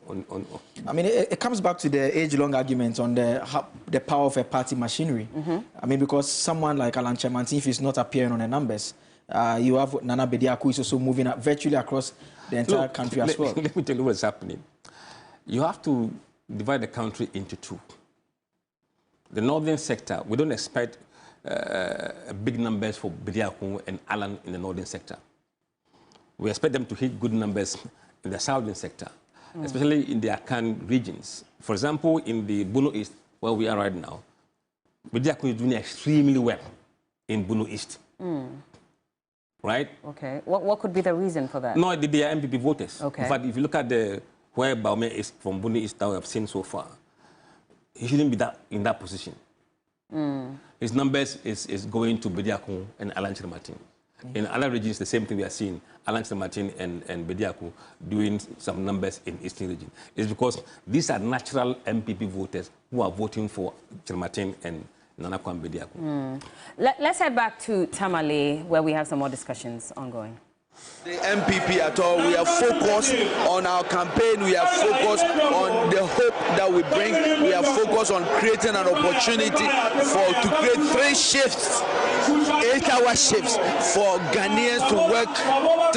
I mean, it comes back to the age-long argument on the power of a party machinery. I mean, because someone like Alan Chemate, if he's not appearing on the numbers, you have Nana Bediako who is also moving up virtually across the entire country as well. Let me tell you what's happening. You have to divide the country into two. The northern sector, we don't expect big numbers for Bediako and Alan in the northern sector. We expect them to hit good numbers in the southern sector, especially in the Akan regions. For example, in the Bono East, where we are right now, Bediako is doing extremely well in Bono East. Right? Okay. What could be the reason for that? No, they are MPP voters. Okay. In fact, if you look at where Baume is from Bono East that we have seen so far, he shouldn't be in that position. His numbers is going to Bediako and Alan Chemate. In other regions, the same thing we are seeing, Alan Chemate and Bediako doing some numbers in Eastern region. It's because these are natural MPP voters who are voting for Chemate and Nana Kwame Bediako. Let's head back to Tamale, where we have some more discussions ongoing. The MPP at all, we are focused on our campaign, we are focused on the hope that we bring, we are focused on creating an opportunity to create 3 shifts, 8-hour shifts for Ghanaians to work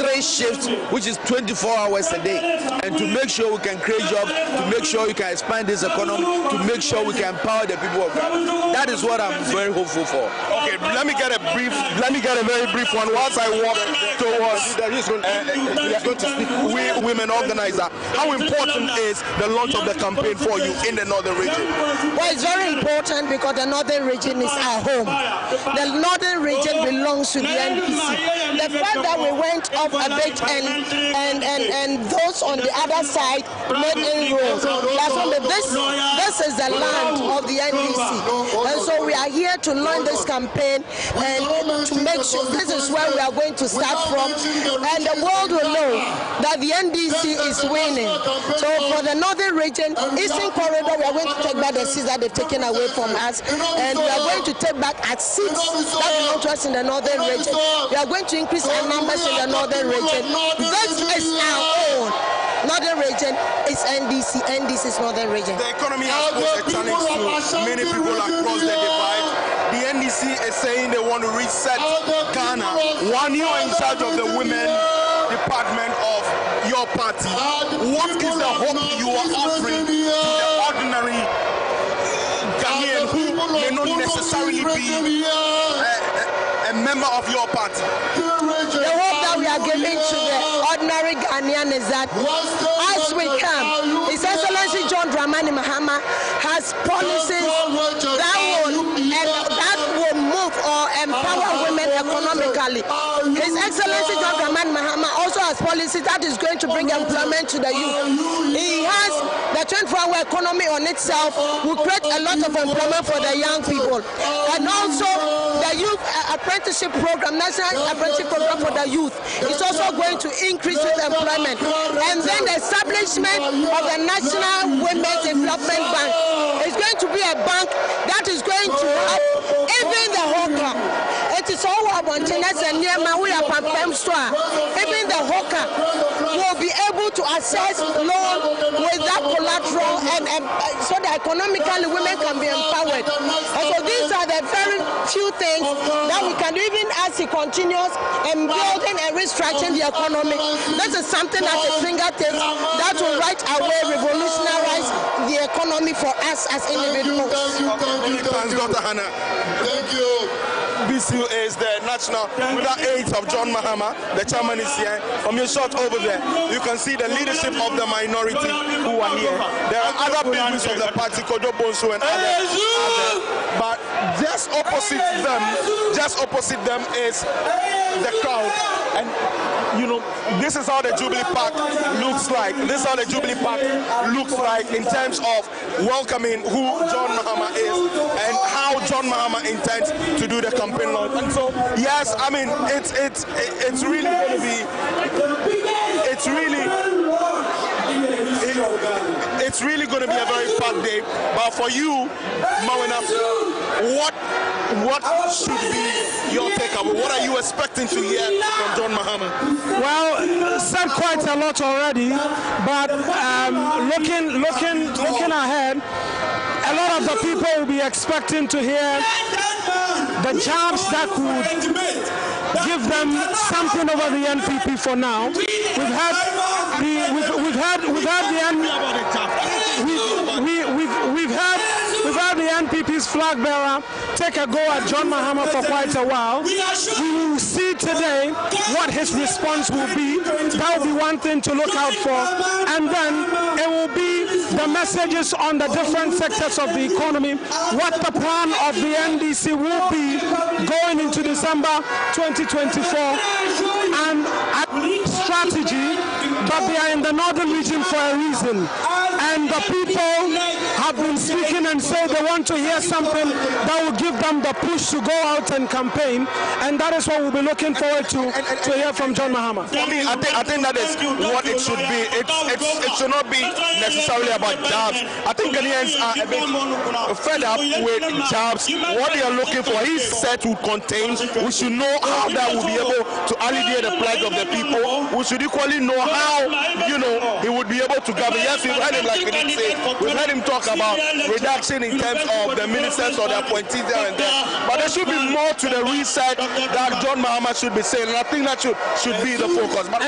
3 shifts, which is 24 hours a day, and to make sure we can create jobs, to make sure we can expand this economy, to make sure we can empower the people of Ghana. That is what I'm very hopeful for. Okay, let me get a very brief one. Whilst I walk towards we women organizer, how important is the launch of the campaign for you in the northern region? Well, it's very important because the northern region is our home. The northern region belongs to the NDC. The fact that we went off a bit and those on the other side made inroads. This is the land of the NDC, and so we are here to launch this campaign and to make sure this is where we are going to start from, and the world will know that the NDC is winning. So for the northern region, Eastern Corridor, we are going to take back the seats that they've taken away from us, and we are going to take back our seats that belong to us in the northern region. We are going to increase our numbers in the northern region. This is our own, not Northern region is NDC. NDC is Northern region. The economy has posed a challenge to many people across the divide. The NDC is saying they want to reset Ghana. While you are in charge of the women department of your party, what is the hope you are offering to the ordinary Ghanaian who may not necessarily be a member of your party? The hope that we are giving to the ordinary Ghanaian is that as we come, His Excellency John Dramani Mahama has policies that will move or empower women economically. His Excellency John Dramani Mahama also has policies that is going to bring employment to the youth. He has the 24-hour economy on itself will create a lot of employment for the young people. And also the youth apprenticeship program, national apprenticeship program for the youth is also going to increase youth employment. And then the establishment of the National Women's Development Bank is going to be a bank that is going to help even the hawker. It is all about tenants and near we are store. Even the hawker will be able to access loan with that collateral and so that economically women can be empowered. And so these are the very few things that we can do even as he continues in building and restructuring the economy. This is something at his fingertips that will right away revolutionize the economy for us as individuals. Thanks, Dr. Hannah. Thank you. BCU is the national, with the aid of John Mahama, the chairman is here. From your shot over there, you can see the leadership of the minority who are here. There are other members of the party, Kojo Bonsu and others. But just opposite them is the crowd. And you know, this is how the Jubilee Park looks like. This is how the Jubilee Park looks like in terms of welcoming who John Mahama is and how John Mahama intends to do the campaign launch. And so, yes, I mean, it's really going to be, it's really going to be a very packed day. But for you, Mawina, what should be your takeaway? What are you expecting to hear from John Mahama? Well, said quite a lot already, but looking ahead, a lot of the people will be expecting to hear the jobs that could give them something over the NPP for now. We've had the NPP's flag bearer take a go at John Mahama for quite a while. We will see today what his response will be. That will be one thing to look out for. And then it will be the messages on the different sectors of the economy, what the plan of the NDC will be going into December 2024, and strategy, but they are in the northern region for a reason. And the people have been speaking and say they want to hear something that will give them the push to go out and campaign, and that is what we'll be looking forward to hear from John Mahama. For me, I think that is what it should be. It should not be necessarily about jobs. I think Ghanaians are a bit fed up with jobs. What they are looking for, he said to contain. We should know how that will be able to alleviate the plight of the people. We should equally know how, you know, he would be able to govern. Yes, we've heard him, like we did say, we've heard him talk about reduction in terms of the ministers or the appointees there and there. But there should be more to the reset that John Mahama should be saying, and I think that should be the focus. But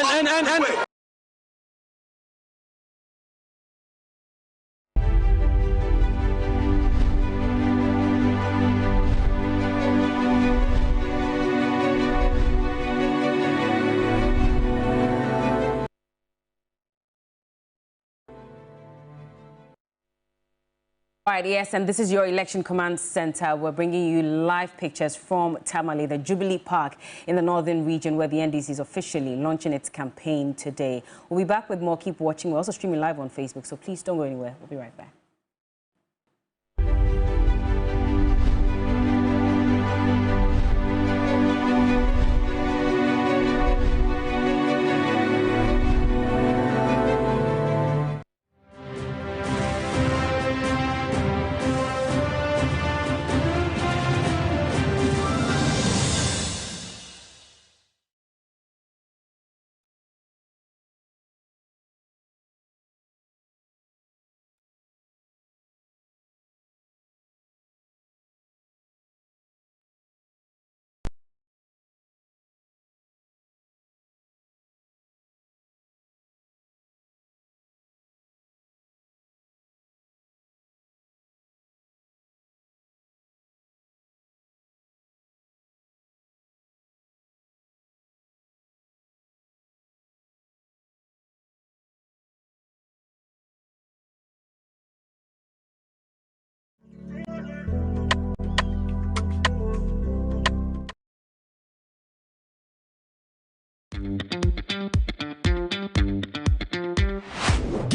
All right, yes, and this is your Election Command Center. We're bringing you live pictures from Tamale, the Jubilee Park in the northern region, where the NDC is officially launching its campaign today. We'll be back with more. Keep watching. We're also streaming live on Facebook, so please don't go anywhere. We'll be right back.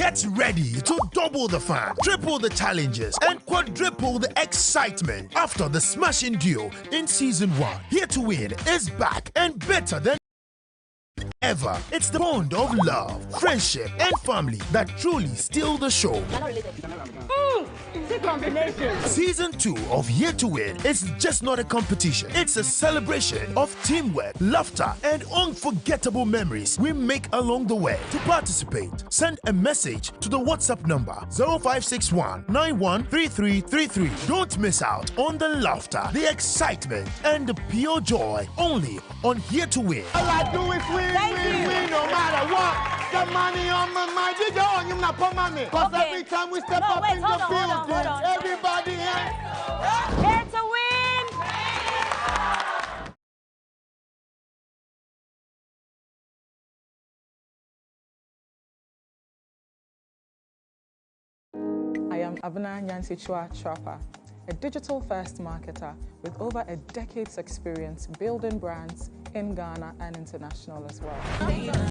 Get ready to double the fun, triple the challenges, and quadruple the excitement after the smashing duo in Season 1. Here to Win is back and better than ever. It's the bond of love, friendship, and family that truly steal the show. Season 2 of Year to Win is just not a competition. It's a celebration of teamwork, laughter, and unforgettable memories we make along the way. To participate, send a message to the WhatsApp number 0561 913333. Don't miss out on the laughter, the excitement, and the pure joy only on Year to Win. All I do is win, win, no matter what. The money on my mind, you don't, you're not for money. Because every time we step up in the field, everybody here. Here to win. I am Abna Nyansichua Chapa, a digital-first marketer with over a decade's experience building brands in Ghana and international as well.